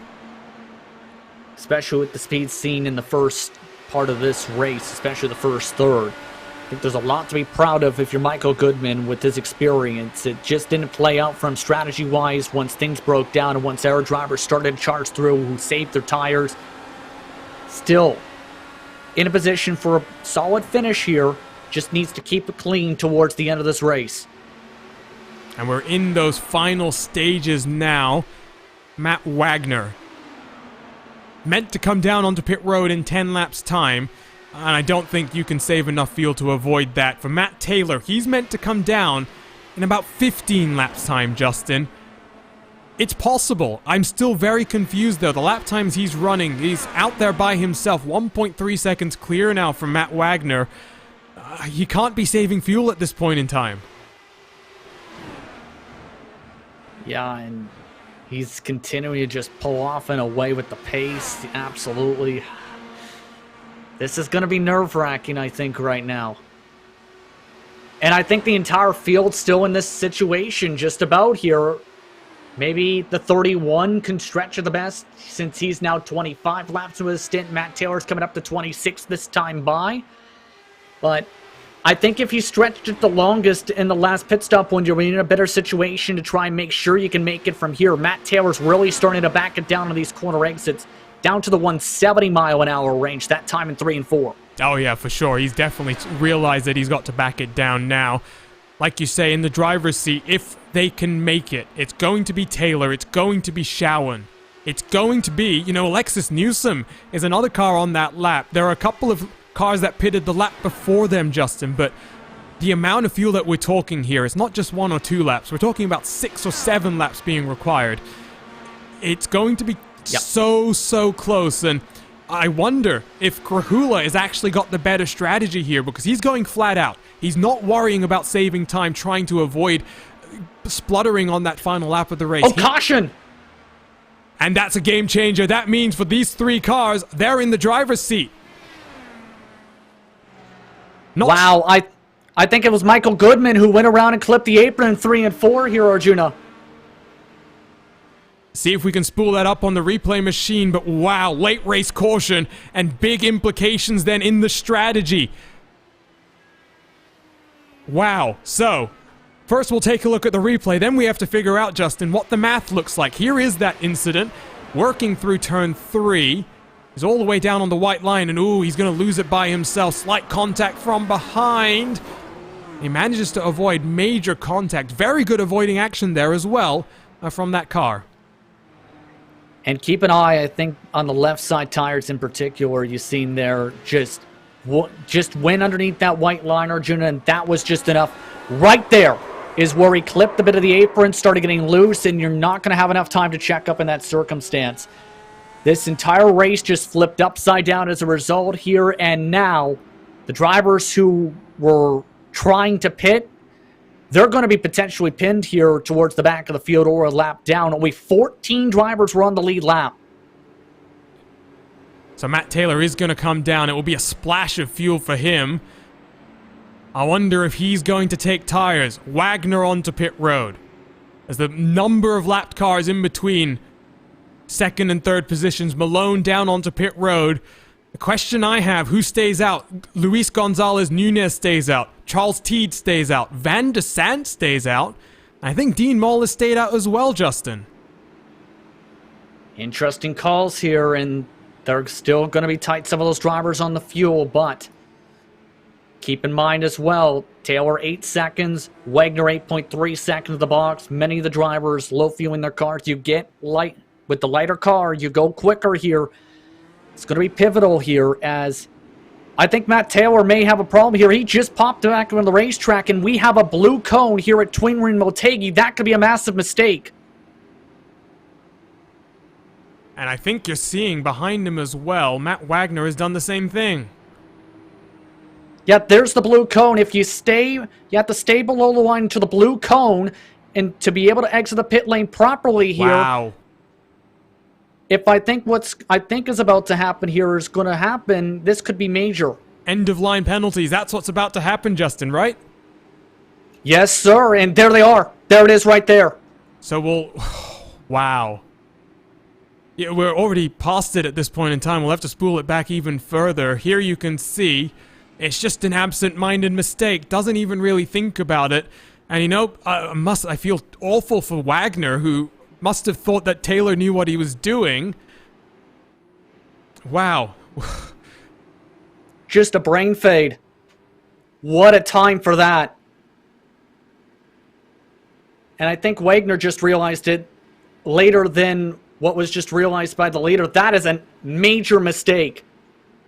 Especially with the speed seen in the first part of this race, especially the first third. I think there's a lot to be proud of if you're Michael Goodman with his experience. It just didn't play out for him strategy-wise once things broke down and once our drivers started to charge through who saved their tires. Still, in a position for a solid finish here. Just needs to keep it clean towards the end of this race. And we're in those final stages now. Matt Wagner meant to come down onto pit road in 10 laps time, and I don't think you can save enough fuel to avoid that. For Matt Taylor, he's meant to come down in about 15 laps time, Justin. It's possible. I'm still very confused though. The lap times he's running, he's out there by himself. 1.3 seconds clear now from Matt Wagner. He can't be saving fuel at this point in time. Yeah, and he's continuing to just pull off and away with the pace. Absolutely. This is going to be nerve-wracking, I think, right now. And I think the entire field's still in this situation just about here. Maybe the 31 can stretch at the best since he's now 25 laps into his stint. Matt Taylor's coming up to 26 this time by. But I think if you stretched it the longest in the last pit stop when you're in a better situation to try and make sure you can make it from here. Matt Taylor's really starting to back it down on these corner exits, down to the 170-mile-an-hour range, that time in 3 and 4. Oh yeah, for sure. He's definitely realized that he's got to back it down now. Like you say, in the driver's seat, if they can make it, it's going to be Taylor, it's going to be Schowen. It's going to be, Alexis Newsom is another car on that lap. There are a couple of cars that pitted the lap before them, Justin, but the amount of fuel that we're talking here is not just 1 or 2 laps. We're talking about 6 or 7 laps being required. It's going to be so close, and I wonder if Krahula has actually got the better strategy here, because he's going flat out. He's not worrying about saving time, trying to avoid spluttering on that final lap of the race. Oh, caution! And that's a game changer. That means for these 3 cars, they're in the driver's seat. Wow, I think it was Michael Goodman who went around and clipped the apron in 3 and 4 here, Arjuna. See if we can spool that up on the replay machine, but wow, late race caution and big implications then in the strategy. Wow, so first we'll take a look at the replay, then we have to figure out, Justin, what the math looks like. Here is that incident, working through turn 3. He's all the way down on the white line, and ooh, he's going to lose it by himself. Slight contact from behind. He manages to avoid major contact. Very good avoiding action there as well from that car. And keep an eye, I think, on the left side tires in particular. You've seen there just went underneath that white line, Arjuna, and that was just enough. Right there is where he clipped a bit of the apron, started getting loose, and you're not going to have enough time to check up in that circumstance. This entire race just flipped upside down as a result here, and now the drivers who were trying to pit, they're going to be potentially pinned here towards the back of the field or a lap down. Only 14 drivers were on the lead lap. So Matt Taylor is going to come down. It will be a splash of fuel for him. I wonder if he's going to take tires. Wagner onto pit road. As the number of lapped cars in between second and third positions, Malone down onto pit road. The question I have, who stays out? Luis Gonzalez Nunez stays out. Charles Teed stays out. Van de Sant stays out. I think Dean Moll has stayed out as well, Justin. Interesting calls here, and they're still going to be tight, some of those drivers on the fuel, but keep in mind as well, Taylor 8 seconds, Wagner 8.3 seconds of the box. Many of the drivers low fueling their cars. You get light with the lighter car, you go quicker here. It's going to be pivotal here, as I think Matt Taylor may have a problem here. He just popped back on the racetrack, and we have a blue cone here at Twin Ring Motegi. That could be a massive mistake. And I think you're seeing behind him as well, Matt Wagner has done the same thing. Yeah, there's the blue cone. If you stay, you have to stay below the line to the blue cone, and to be able to exit the pit lane properly here. Wow. If I think is about to happen here is going to happen, this could be major. End of line penalties. That's what's about to happen, Justin, right? Yes, sir. And there they are. There it is right there. So we'll... Wow. Yeah, we're already past it at this point in time. We'll have to spool it back even further. Here you can see it's just an absent-minded mistake. Doesn't even really think about it. And you know, I feel awful for Wagner, who must have thought that Taylor knew what he was doing. Wow. Just a brain fade. What a time for that. And I think Wagner just realized it later than what was just realized by the leader. That is a major mistake.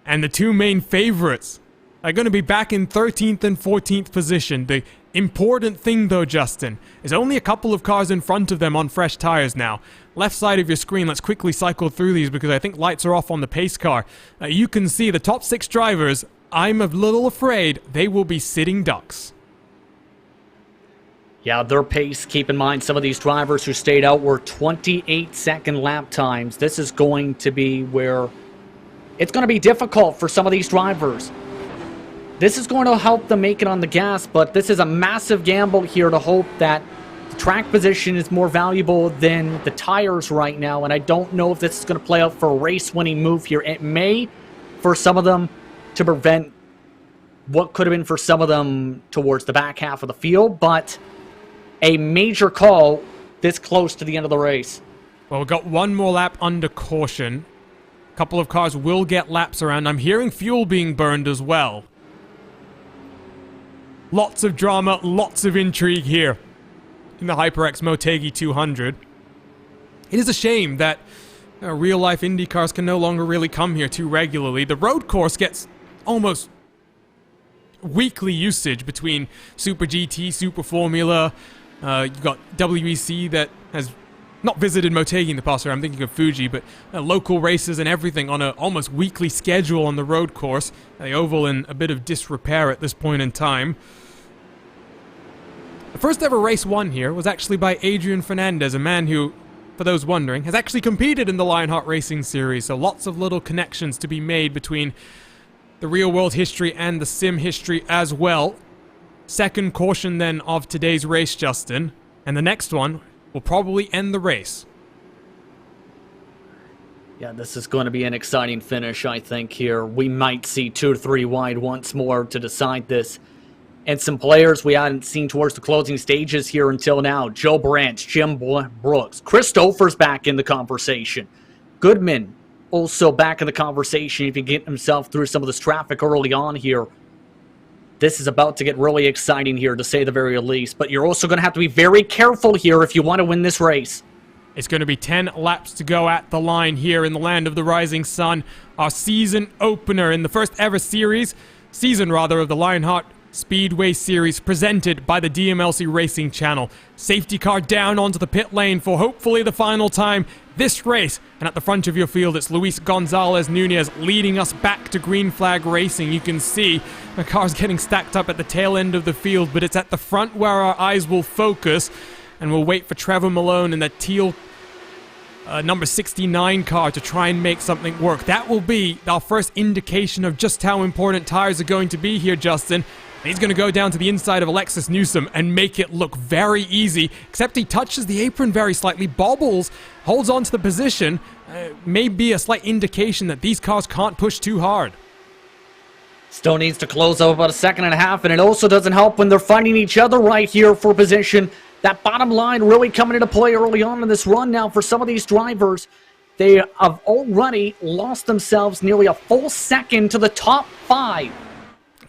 And the two main favorites are going to be back in 13th and 14th position. The important thing, though, Justin, is only a couple of cars in front of them on fresh tires now. Left side of your screen, let's quickly cycle through these because I think lights are off on the pace car. You can see the top 6 drivers. I'm a little afraid they will be sitting ducks. Yeah, their pace, keep in mind, some of these drivers who stayed out were 28-second lap times. This is going to be where it's going to be difficult for some of these drivers. This is going to help them make it on the gas, but this is a massive gamble here to hope that the track position is more valuable than the tires right now, and I don't know if this is going to play out for a race-winning move here. It may, for some of them, to prevent what could have been for some of them towards the back half of the field, but a major call this close to the end of the race. Well, we've got one more lap under caution. A couple of cars will get laps around. I'm hearing fuel being burned as well. Lots of drama, lots of intrigue here in the HyperX Motegi 200. It is a shame that real-life Indy cars can no longer really come here too regularly. The road course gets almost weekly usage between Super GT, Super Formula. You've got WEC that has not visited Motegi in the past, I'm thinking of Fuji, but local races and everything on an almost weekly schedule on the road course. The oval in a bit of disrepair at this point in time. The first ever race won here was actually by Adrian Fernandez, a man who for those wondering, has actually competed in the Lionheart Racing Series, so lots of little connections to be made between the real-world history and the sim history as well. Second caution then of today's race, Justin, and the next one will probably end the race. Yeah, this is going to be an exciting finish, I think, here. We might see 2 or 3 wide once more to decide this. And some players we hadn't seen towards the closing stages here until now. Joe Branch, Jim Brooks. Christopher's back in the conversation. Goodman also back in the conversation if he get himself through some of this traffic early on here. This is about to get really exciting here, to say the very least. But you're also going to have to be very careful here if you want to win this race. It's going to be 10 laps to go at the line here in the land of the rising sun. Our season opener in the first ever season of the Lionheart Speedway Series presented by the DMLC Racing Channel. Safety car down onto the pit lane for hopefully the final time this race. And at the front of your field, it's Luis Gonzalez Nunez leading us back to green flag racing. You can see the car's getting stacked up at the tail end of the field, but it's at the front where our eyes will focus. And we'll wait for Trevor Malone in that teal number 69 car to try and make something work. That will be our first indication of just how important tires are going to be here, Justin. And he's going to go down to the inside of Alexis Newsom and make it look very easy, except he touches the apron very slightly, bobbles, holds on to the position. May be a slight indication that these cars can't push too hard. Still needs to close up about 1.5 seconds, and it also doesn't help when they're fighting each other right here for position. That bottom line really coming into play early on in this run now for some of these drivers. They have already lost themselves nearly a full second to the top 5.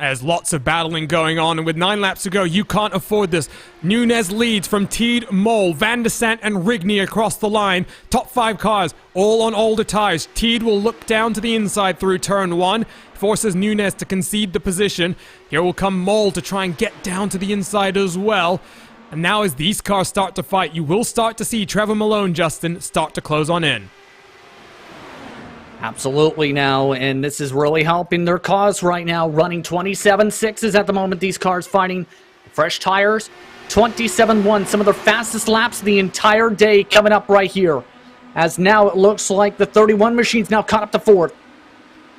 As lots of battling going on, and with 9 laps to go, you can't afford this. Nunez leads from Teed, Mole, Van de Sant, and Rigney across the line. Top 5 cars, all on older tires. Teed will look down to the inside through turn 1, forces Nunez to concede the position. Here will come Mole to try and get down to the inside as well. And now as these cars start to fight, you will start to see Trevor Malone, Justin, start to close on in. Absolutely now, and this is really helping their cause right now. Running 27.6s at the moment, these cars fighting. Fresh tires, 27.1, some of their fastest laps of the entire day coming up right here. As now it looks like the 31 machine's now caught up to 4th.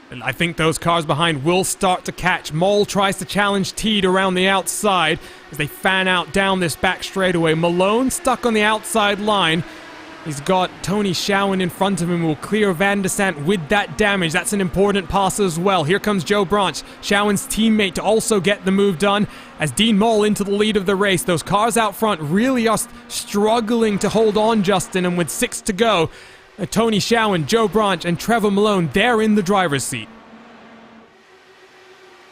And I think those cars behind will start to catch. Mole tries to challenge Teed around the outside as they fan out down this back straightaway. Malone stuck on the outside line. He's got Tony Schowen in front of him, will clear Van de Sant with that damage. That's an important pass as well. Here comes Joe Branch, Schowen's teammate, to also get the move done as Dean Mole into the lead of the race. Those cars out front really are struggling to hold on, Justin, and with 6 to go, Tony Schowen, Joe Branch, and Trevor Malone, they're in the driver's seat.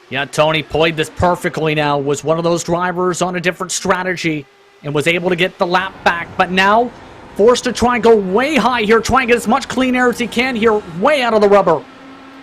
Yeah, Tony played this perfectly now, was one of those drivers on a different strategy and was able to get the lap back, but now forced to try and go way high here, try and get as much clean air as he can here, way out of the rubber.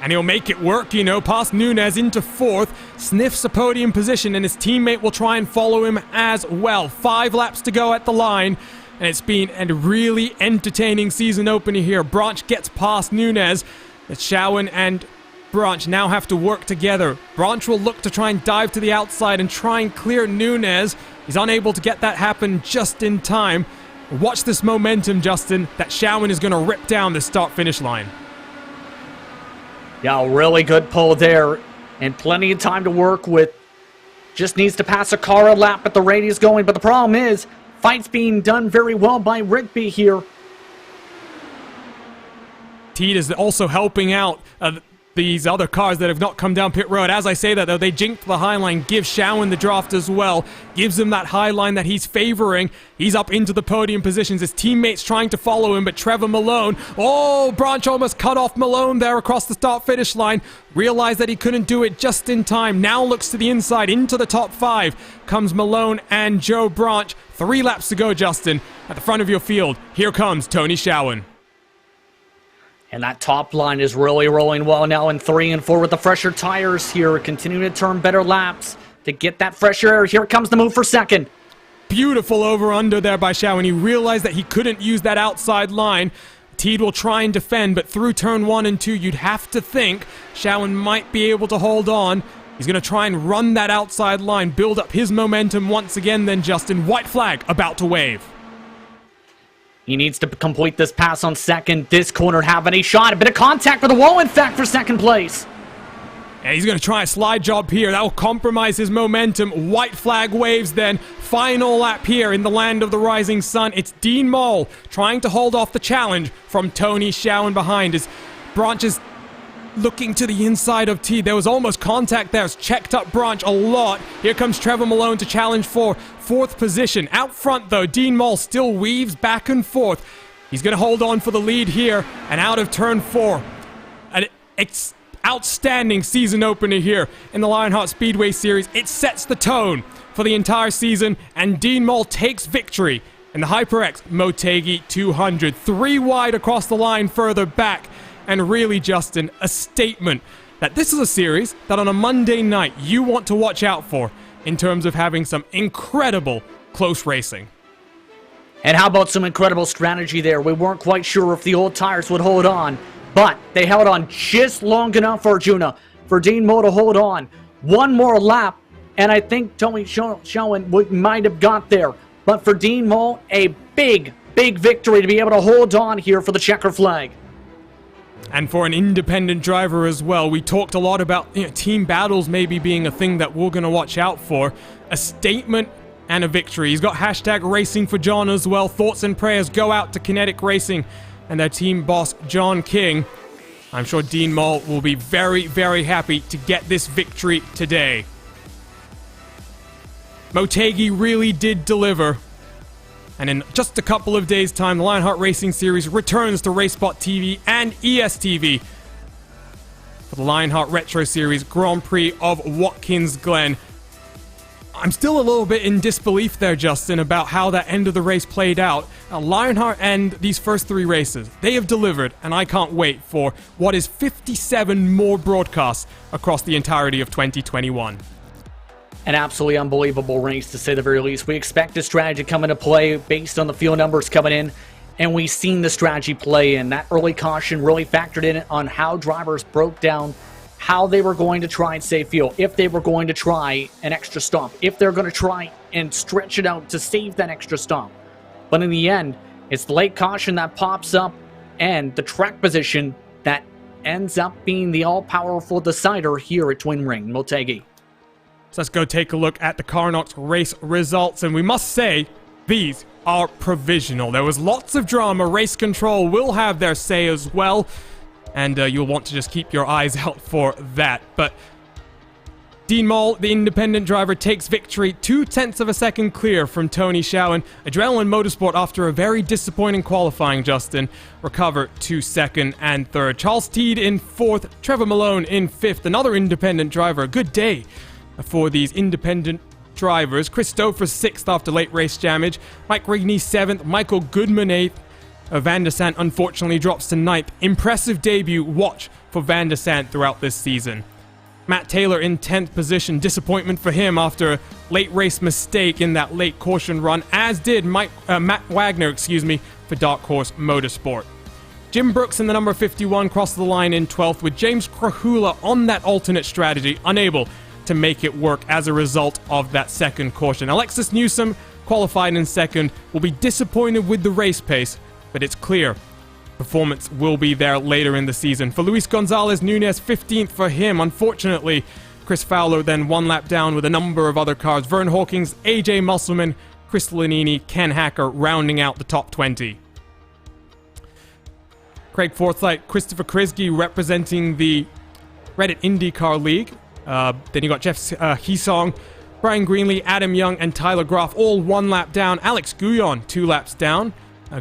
And he'll make it work, you know, past Nunez into 4th, sniffs a podium position, and his teammate will try and follow him as well. 5 laps to go at the line, and it's been a really entertaining season opener here. Branch gets past Nunez. Schowen and Branch now have to work together. Branch will look to try and dive to the outside and try and clear Nunez. He's unable to get that happen just in time. Watch this momentum, Justin, that Schowen is going to rip down the start-finish line. Yeah, really good pull there, and plenty of time to work with. Just needs to pass a car a lap at the rate he's going, but the problem is, fight's being done very well by Rigby here. Teed is also helping out these other cars that have not come down pit road. As I say that, though, they jinked the high line, give Schowen the draft as well, gives him that high line that he's favoring. He's up into the podium positions. His teammates trying to follow him, but Trevor Malone, oh, Branch almost cut off Malone there across the start-finish line. Realized that he couldn't do it just in time. Now looks to the inside, into the top 5 comes Malone and Joe Branch. 3 laps to go, Justin. At the front of your field, here comes Tony Schowen. And that top line is really rolling well now in 3 and 4 with the fresher tires here, continuing to turn better laps to get that fresher air. Here comes the move for 2nd. Beautiful over-under there by Schowen. He realized that he couldn't use that outside line. Teed will try and defend, but through turn 1 and 2, you'd have to think Schowen might be able to hold on. He's going to try and run that outside line, build up his momentum once again then, Justin. White flag about to wave. He needs to complete this pass on second. This corner have any shot. A bit of contact with the wall, in fact, for second place. And he's going to try a slide job here. That will compromise his momentum. White flag waves then. Final lap here in the land of the rising sun. It's Dean Mole trying to hold off the challenge from Tony Schowen behind. His branches looking to the inside of T. There was almost contact there. It's checked up Branch a lot. Here comes Trevor Malone to challenge for fourth position. Out front, though, Dean Mole still weaves back and forth. He's going to hold on for the lead here and out of turn 4. An outstanding season opener here in the Lionheart Speedway Series. It sets the tone for the entire season, and Dean Mole takes victory in the HyperX Motegi 200. 3 wide across the line further back. And really, Justin, a statement that this is a series that on a Monday night you want to watch out for in terms of having some incredible close racing. And how about some incredible strategy there? We weren't quite sure if the old tires would hold on, but they held on just long enough, Arjuna, for Dean Mole to hold on. One more lap, and I think Tony Schowen might have got there. But for Dean Mole, a big victory to be able to hold on here for the checker flag. And for an independent driver as well, we talked a lot about team battles maybe being a thing that we're going to watch out for. A statement and a victory. He's got hashtag Racing for John as well. Thoughts and prayers go out to Kinetic Racing and their team boss, John King. I'm sure Dean Mole will be very, very happy to get this victory today. Motegi really did deliver. And in just a couple of days' time, the Lionheart Racing Series returns to racespottv and ESTV for the Lionheart Retro Series Grand Prix of Watkins Glen. I'm still a little bit in disbelief there, Justin, about how that end of the race played out. Lionheart and these first 3 races, they have delivered, and I can't wait for what is 57 more broadcasts across the entirety of 2021. An absolutely unbelievable race, to say the very least. We expect the strategy to come into play based on the field numbers coming in, and we've seen the strategy play in. That early caution really factored in on how drivers broke down how they were going to try and save fuel, if they were going to try an extra stop, if they're going to try and stretch it out to save that extra stop. But in the end, it's the late caution that pops up and the track position that ends up being the all-powerful decider here at Twin Ring Motegi. So let's go take a look at the Carnox race results, and we must say these are provisional. There was lots of drama. Race Control will have their say as well, and you'll want to just keep your eyes out for that. But Dean Mole, the independent driver, takes victory 0.2 of a second clear from Tony Schowen. Adrenaline Motorsport, after a very disappointing qualifying, Justin, recover to second and third. Charles Teed in 4th, Trevor Malone in 5th, another independent driver. A good day for these independent drivers. Chris Stouffer 6th after late race damage. Mike Rigney 7th. Michael Goodman 8th. Van der Sant unfortunately drops to 9th. Impressive debut watch for Van der Sant throughout this season. Matt Taylor in 10th position. Disappointment for him after a late race mistake in that late caution run, as did Matt Wagner, for Dark Horse Motorsport. Jim Brooks in the number 51 crossed the line in 12th, with James Krahula on that alternate strategy, unable to make it work as a result of that second caution. Alexis Newsom, qualified in 2nd, will be disappointed with the race pace, but it's clear performance will be there later in the season. For Luis Gonzalez Nunez, 15th for him. Unfortunately, Chris Fowler then 1 lap down with a number of other cars. Vern Hawkins, AJ Musselman, Chris Lanini, Ken Hacker rounding out the top 20. Craig Forsyth, Christopher Krisge representing the Reddit IndyCar League. Then you got Jeff Heesong, Brian Greenlee, Adam Young, and Tyler Groff, all 1 lap down. Alex Guyon, 2 laps down.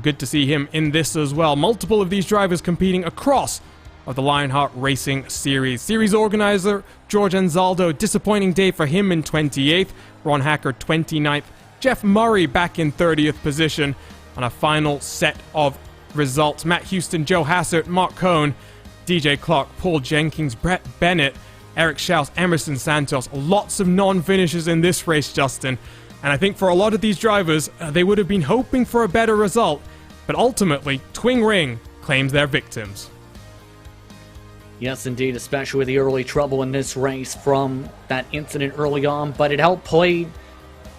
Good to see him in this as well. Multiple of these drivers competing across of the Lionheart Racing Series. Series organizer George Anzaldo, disappointing day for him in 28th. Ron Hacker 29th. Jeff Murray back in 30th position on a final set of results. Matt Houston, Joe Hassert, Mark Cohn, DJ Clark, Paul Jenkins, Brett Bennett, Eric Schaus, Emerson Santos. Lots of non-finishes in this race, Justin. And I think for a lot of these drivers, they would have been hoping for a better result. But ultimately, Twin Ring claims their victims. Yes, indeed, especially with the early trouble in this race from that incident early on. But it helped play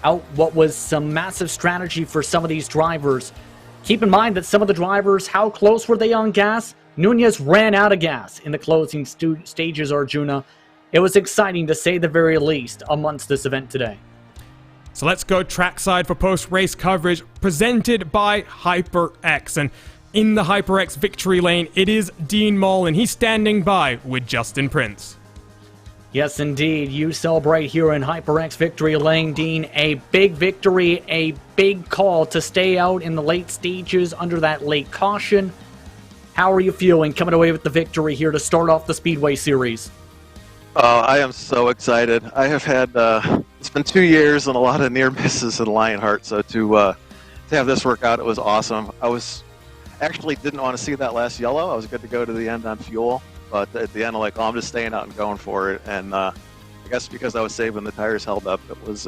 out what was some massive strategy for some of these drivers Keep in mind that some of the drivers, how close were they on gas? Nunez ran out of gas in the closing stages, Arjuna. It was exciting to say the very least amongst this event today. So let's go trackside for post-race coverage presented by HyperX. And in the HyperX victory lane, it is Dean Moll, and he's standing by with Justin Prince. Yes, indeed. You celebrate here in HyperX victory lane, Dean. A big victory, a big call to stay out in the late stages under that late caution. How are you feeling coming away with the victory here to start off the Speedway Series? I am so excited. I have had, it's been 2 years and a lot of near misses in Lionheart, so to have this work out, it was awesome. I actually didn't want to see that last yellow. I was good to go to the end on fuel, but at the end I'm like, oh, I'm just staying out and going for it. And I guess because I was saving, the tires held up. It was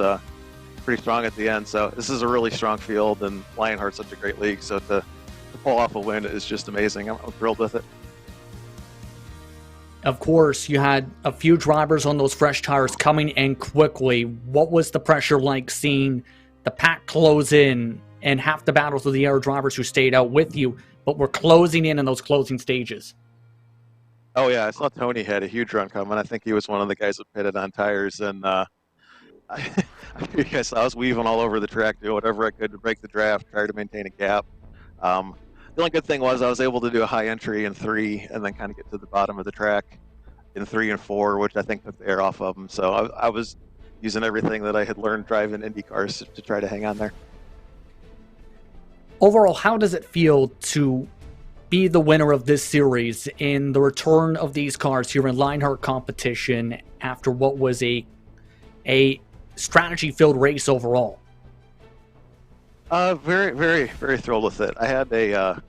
pretty strong at the end. So this is a really strong field, and Lionheart's such a great league. So to pull off a win is just amazing. I'm thrilled with it. Of course, you had a few drivers on those fresh tires coming in quickly. What was the pressure like seeing the pack close in and half the battles with the air drivers who stayed out with you, but were closing in those closing stages? Oh, yeah. I saw Tony had a huge run coming. I think he was one of the guys that pitted on tires. And I was weaving all over the track, doing whatever I could to break the draft, try to maintain a gap. The only good thing was I was able to do a high entry in 3 and then kind of get to the bottom of the track in 3 and 4, which I think took the air off of them. So I was using everything that I had learned driving Indy cars to try to hang on there. Overall, how does it feel to be the winner of this series in the return of these cars here in Lionheart competition after what was a strategy-filled race overall? Very, very, very thrilled with it. I had a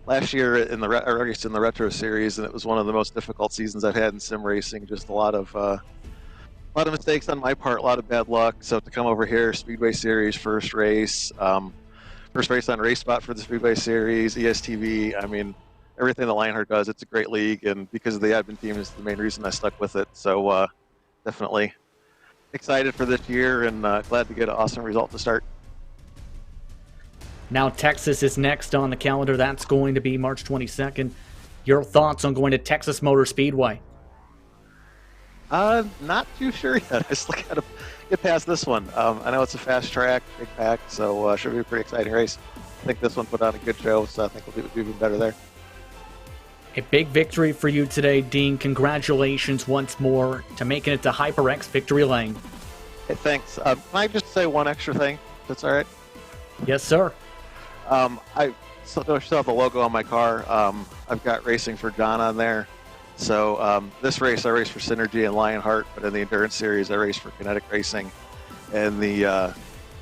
last year in the race in the Retro Series, and it was one of the most difficult seasons I've had in sim racing. Just a lot of mistakes on my part, a lot of bad luck. So to come over here, Speedway Series, first race on Race Spot for the Speedway Series, ESTV. I mean, everything that Lionheart does, it's a great league, and because of the admin team is the main reason I stuck with it. So definitely excited for this year, and glad to get an awesome result to start. Now Texas is next on the calendar. That's going to be March 22nd. Your thoughts on going to Texas Motor Speedway? Not too sure yet. I still got to get past this one. I know it's a fast track, big pack, so should be a pretty exciting race. I think this one put on a good show, so I think we'll do even better there. A big victory for you today, Dean. Congratulations once more to making it to HyperX Victory Lane. Hey, thanks. Can I just say one extra thing? If that's all right? Yes, sir. I still have the logo on my car. I've got Racing for John on there. So this race, I race for Synergy and Lionheart, but in the Endurance Series, I race for Kinetic Racing. And the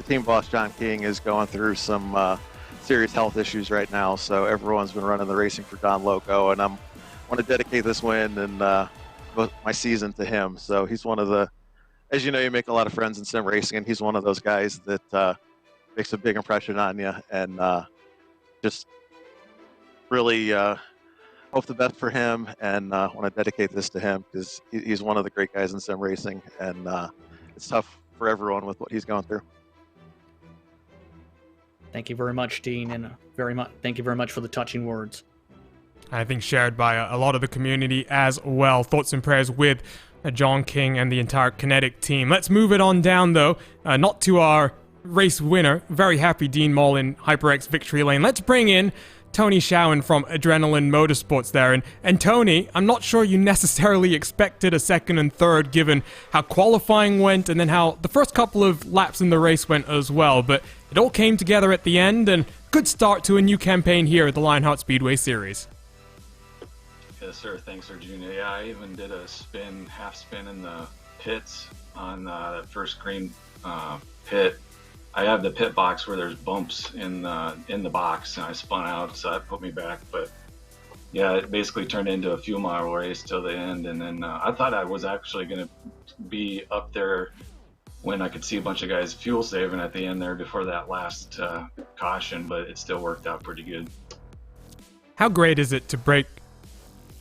team boss, John King, is going through some serious health issues right now. So everyone's been running the Racing for John logo, and I want to dedicate this win and my season to him. So he's one of the, as you know, you make a lot of friends in sim racing, and he's one of those guys that makes a big impression on you, and just really hope the best for him, and want to dedicate this to him because he's one of the great guys in sim racing, and it's tough for everyone with what he's going through. Thank you very much, Dean, and thank you very much for the touching words. I think shared by a lot of the community as well. Thoughts and prayers with John King and the entire Kinetic team. Let's move it on down, though, not to our race winner. Very happy Dean Moll in HyperX Victory Lane. Let's bring in Tony Schowen from Adrenaline Motorsports there. And Tony, I'm not sure you necessarily expected a second and third given how qualifying went and then how the first couple of laps in the race went as well. But it all came together at the end, and good start to a new campaign here at the Lionheart Speedway Series. Yes, sir. Thanks, Arjuna. Yeah, I even did a half spin in the pits on that first green pit. I have the pit box where there's bumps in the box, and I spun out, so that put me back. But yeah, it basically turned into a few mile race till the end, and then I thought I was actually going to be up there when I could see a bunch of guys fuel saving at the end there before that last caution, but it still worked out pretty good. How great is it to break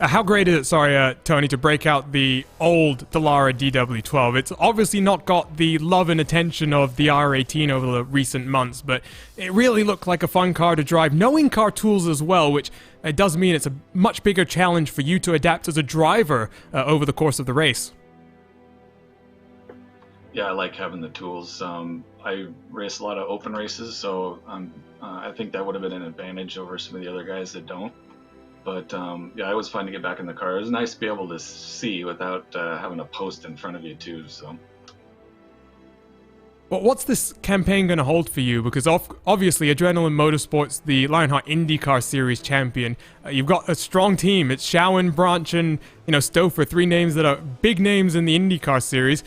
How great is it, sorry, Tony, to break out the old Dallara DW12? It's obviously not got the love and attention of the R18 over the recent months, but it really looked like a fun car to drive, knowing car tools as well, which does mean it's a much bigger challenge for you to adapt as a driver over the course of the race. Yeah, I like having the tools. I race a lot of open races, so I think that would have been an advantage over some of the other guys that don't. But yeah, it was fun to get back in the car. It was nice to be able to see without having a post in front of you too. So, well, what's this campaign going to hold for you? Because obviously, Adrenaline Motorsports, the Lionheart IndyCar Series champion, you've got a strong team. It's Schauern, Branch, and Stouffer, 3 names that are big names in the IndyCar Series.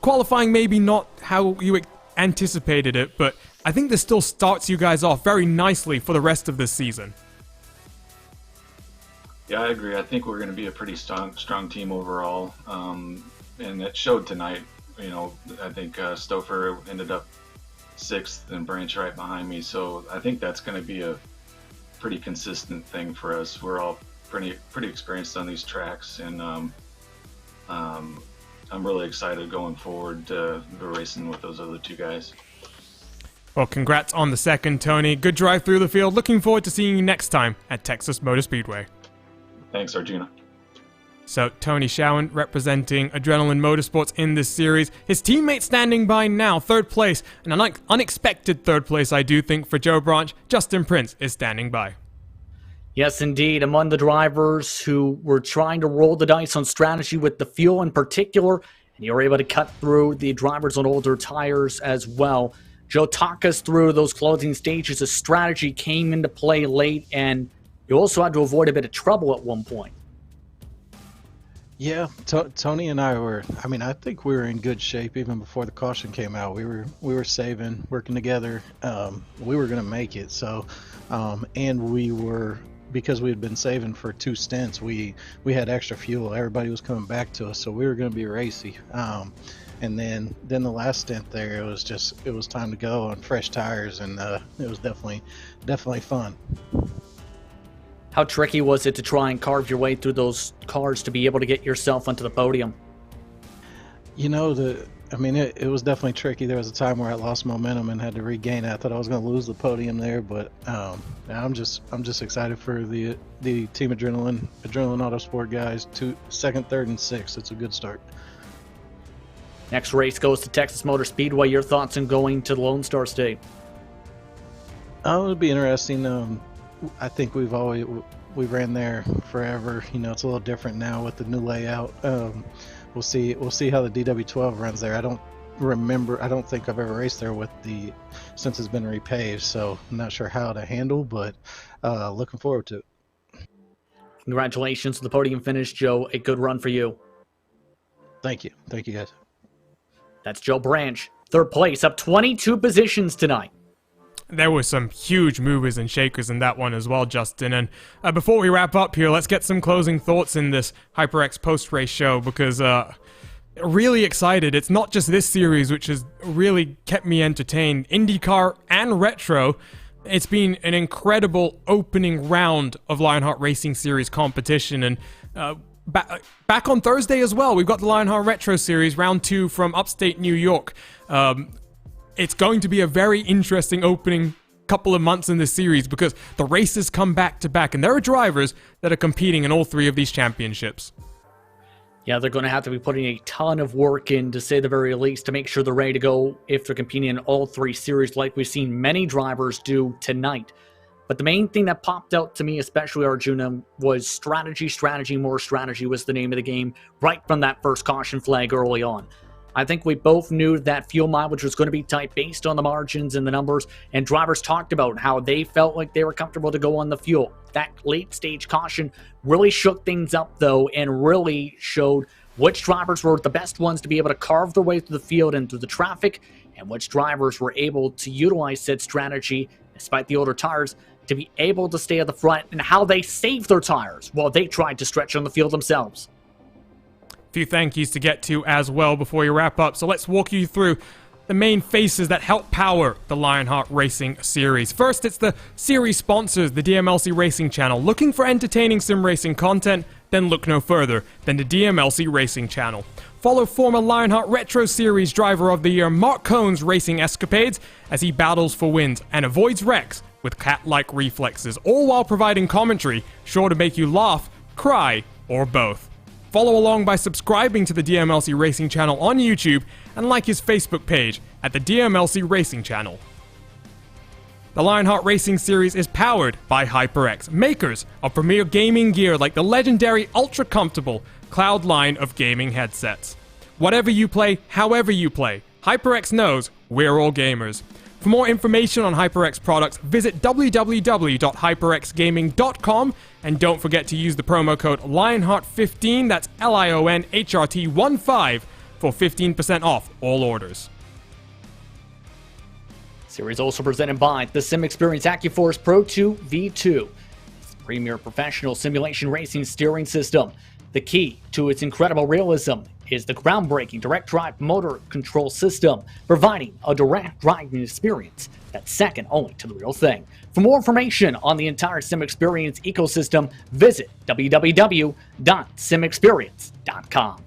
Qualifying maybe not how you anticipated it, but I think this still starts you guys off very nicely for the rest of this season. yeah, I agree. I think we're going to be a pretty strong team overall, and it showed tonight. I think Stouffer ended up 6th and Branch right behind me, so I think that's going to be a pretty consistent thing for us. We're all pretty experienced on these tracks, and I'm really excited going forward to racing with those other 2 guys. Well, congrats on the second, Tony. Good drive through the field. Looking forward to seeing you next time at Texas Motor Speedway. Thanks, Arjuna. So, Tony Schauern representing Adrenaline Motorsports in this series. His teammate standing by now, 3rd place. An unexpected 3rd place, I do think, for Joe Branch. Justin Prince is standing by. Yes, indeed. Among the drivers who were trying to roll the dice on strategy with the fuel in particular, and you were able to cut through the drivers on older tires as well. Joe, talk us through those closing stages. The strategy came into play late, and you also had to avoid a bit of trouble at one point. Yeah, Tony and I were, I think we were in good shape even before the caution came out. We were saving, working together. We were going to make it. So, and we were, because we had been saving for 2 stints, we had extra fuel. Everybody was coming back to us, so we were going to be racy. And then the last stint there, it was time to go on fresh tires, and it was definitely fun. How tricky was it to try and carve your way through those cars to be able to get yourself onto the podium? It was definitely tricky. There was a time where I lost momentum and had to regain it. I thought I was going to lose the podium there, but I'm just excited for the Team Adrenaline Autosport guys. 2nd, 3rd, and 6th. It's a good start. Next race goes to Texas Motor Speedway. Your thoughts on going to the Lone Star State? It'll be interesting. I think we ran there forever. It's a little different now with the new layout. We'll see how the DW12 runs there. I don't think I've ever raced there since it's been repaved, so I'm not sure how to handle, but looking forward to it. Congratulations on the podium finish, Joe. A good run for you. Thank you guys. That's Joe Branch, 3rd place, up 22 positions tonight. There were some huge movers and shakers in that one as well, Justin. And before we wrap up here, let's get some closing thoughts in this HyperX post-race show, because really excited. It's not just this series, which has really kept me entertained. IndyCar and Retro. It's been an incredible opening round of Lionheart Racing Series competition. And back on Thursday as well, we've got the Lionheart Retro Series, round 2 from upstate New York. It's going to be a very interesting opening couple of months in this series, because the races come back to back, and there are drivers that are competing in all 3 of these championships. Yeah, they're going to have to be putting a ton of work in, to say the very least, to make sure they're ready to go if they're competing in all 3 series like we've seen many drivers do tonight. But the main thing that popped out to me, especially Arjuna, was strategy, more strategy was the name of the game right from that first caution flag early on. I think we both knew that fuel mileage was going to be tight based on the margins and the numbers, and drivers talked about how they felt like they were comfortable to go on the fuel. That late stage caution really shook things up, though, and really showed which drivers were the best ones to be able to carve their way through the field and through the traffic, and which drivers were able to utilize said strategy, despite the older tires, to be able to stay at the front, and how they saved their tires while they tried to stretch on the field themselves. Few thank yous to get to as well before you wrap up, so let's walk you through the main faces that help power the Lionheart Racing Series. First, it's the series sponsors, the DMLC Racing Channel. Looking for entertaining sim racing content? Then look no further than the DMLC Racing Channel. Follow former Lionheart Retro Series Driver of the Year Mark Cohn's racing escapades as he battles for wins and avoids wrecks with cat-like reflexes, all while providing commentary sure to make you laugh, cry, or both. Follow along by subscribing to the DMLC Racing Channel on YouTube and like his Facebook page at the DMLC Racing Channel. The Lionheart Racing Series is powered by HyperX, makers of premier gaming gear like the legendary ultra-comfortable Cloud line of gaming headsets. Whatever you play, however you play, HyperX knows we're all gamers. For more information on HyperX products, visit www.hyperxgaming.com and don't forget to use the promo code Lionheart15, that's LIONHRT15, for 15% off all orders. Series also presented by the Sim Experience AccuForce Pro 2 V2. It's the premier professional simulation racing steering system. The key to its incredible realism is the groundbreaking direct drive motor control system, providing a direct driving experience that's second only to the real thing. For more information on the entire Sim Experience ecosystem, visit www.simexperience.com.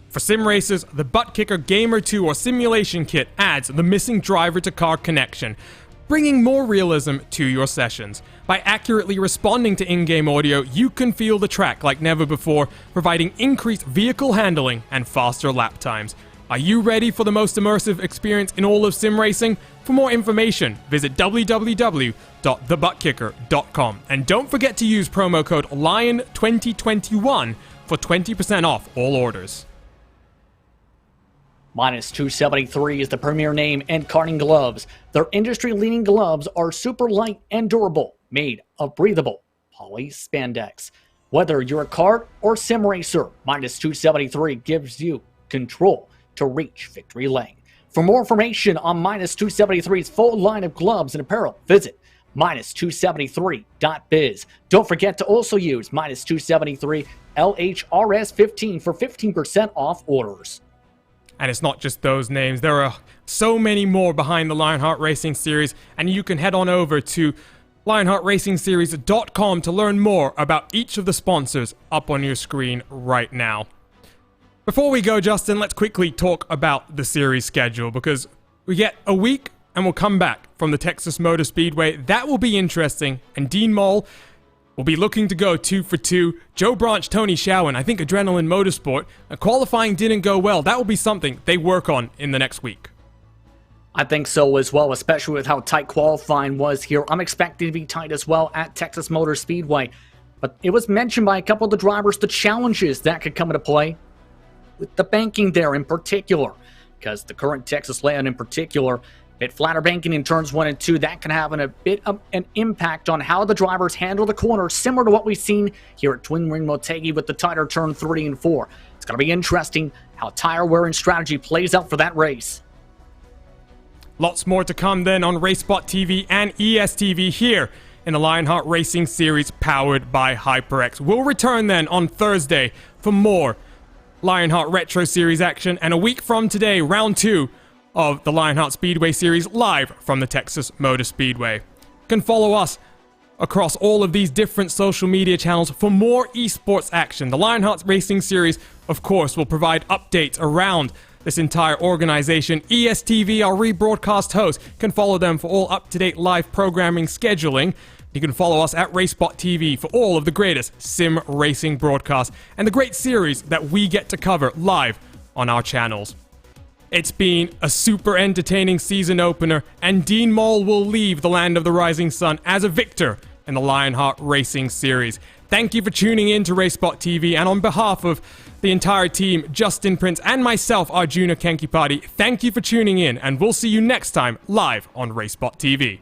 For sim racers, the buttkicker Gamer 2 or simulation kit adds the missing driver-to-car connection, bringing more realism to your sessions. By accurately responding to in-game audio, you can feel the track like never before, providing increased vehicle handling and faster lap times. Are you ready for the most immersive experience in all of sim racing? For more information, visit www.thebuttkicker.com. And don't forget to use promo code LION2021 for 20% off all orders. Minus 273 is the premier name in karting gloves. Their industry-leading gloves are super light and durable, made of breathable poly spandex. Whether you're a kart or sim racer, Minus 273 gives you control to reach victory lane. For more information on Minus 273's full line of gloves and apparel, visit minus273.biz. Don't forget to also use Minus 273 LHRS15 for 15% off orders. And it's not just those names, there are so many more behind the Lionheart Racing Series, and you can head on over to lionheartracingseries.com to learn more about each of the sponsors up on your screen right now. Before we go, Justin, let's quickly talk about the series schedule, because we get a week and we'll come back from the Texas Motor Speedway. That will be interesting, and Dean Moll will be looking to go 2 for 2. Joe Branch, Tony Showen, I think Adrenaline Motorsport. Qualifying didn't go well. That will be something they work on in the next week. I think so as well, especially with how tight qualifying was here. I'm expecting to be tight as well at Texas Motor Speedway. But it was mentioned by a couple of the drivers, the challenges that could come into play with the banking there in particular. Because the current Texas layout in particular, bit flatter banking in turns 1 and 2, that can have a bit of an impact on how the drivers handle the corners, similar to what we've seen here at Twin Ring Motegi with the tighter turn 3 and 4. It's going to be interesting how tire wear and strategy plays out for that race. Lots more to come then on racespottv and ESTV here in the Lionheart Racing Series powered by HyperX. We'll return then on Thursday for more Lionheart Retro Series action, and a week from today, round 2 of the Lionheart Speedway Series live from the Texas Motor Speedway. You can follow us across all of these different social media channels for more esports action. The Lionheart Racing Series, of course, will provide updates around this entire organization. ESTV, our rebroadcast host, can follow them for all up-to-date live programming scheduling. You can follow us at racespottv for all of the greatest sim racing broadcasts and the great series that we get to cover live on our channels. It's been a super entertaining season opener, and Dean Moll will leave the Land of the Rising Sun as a victor in the Lionheart Racing Series. Thank you for tuning in to RaceSpot.tv, and on behalf of the entire team, Justin Prince and myself, Arjuna Kenkipati, thank you for tuning in, and we'll see you next time live on RaceSpot.tv.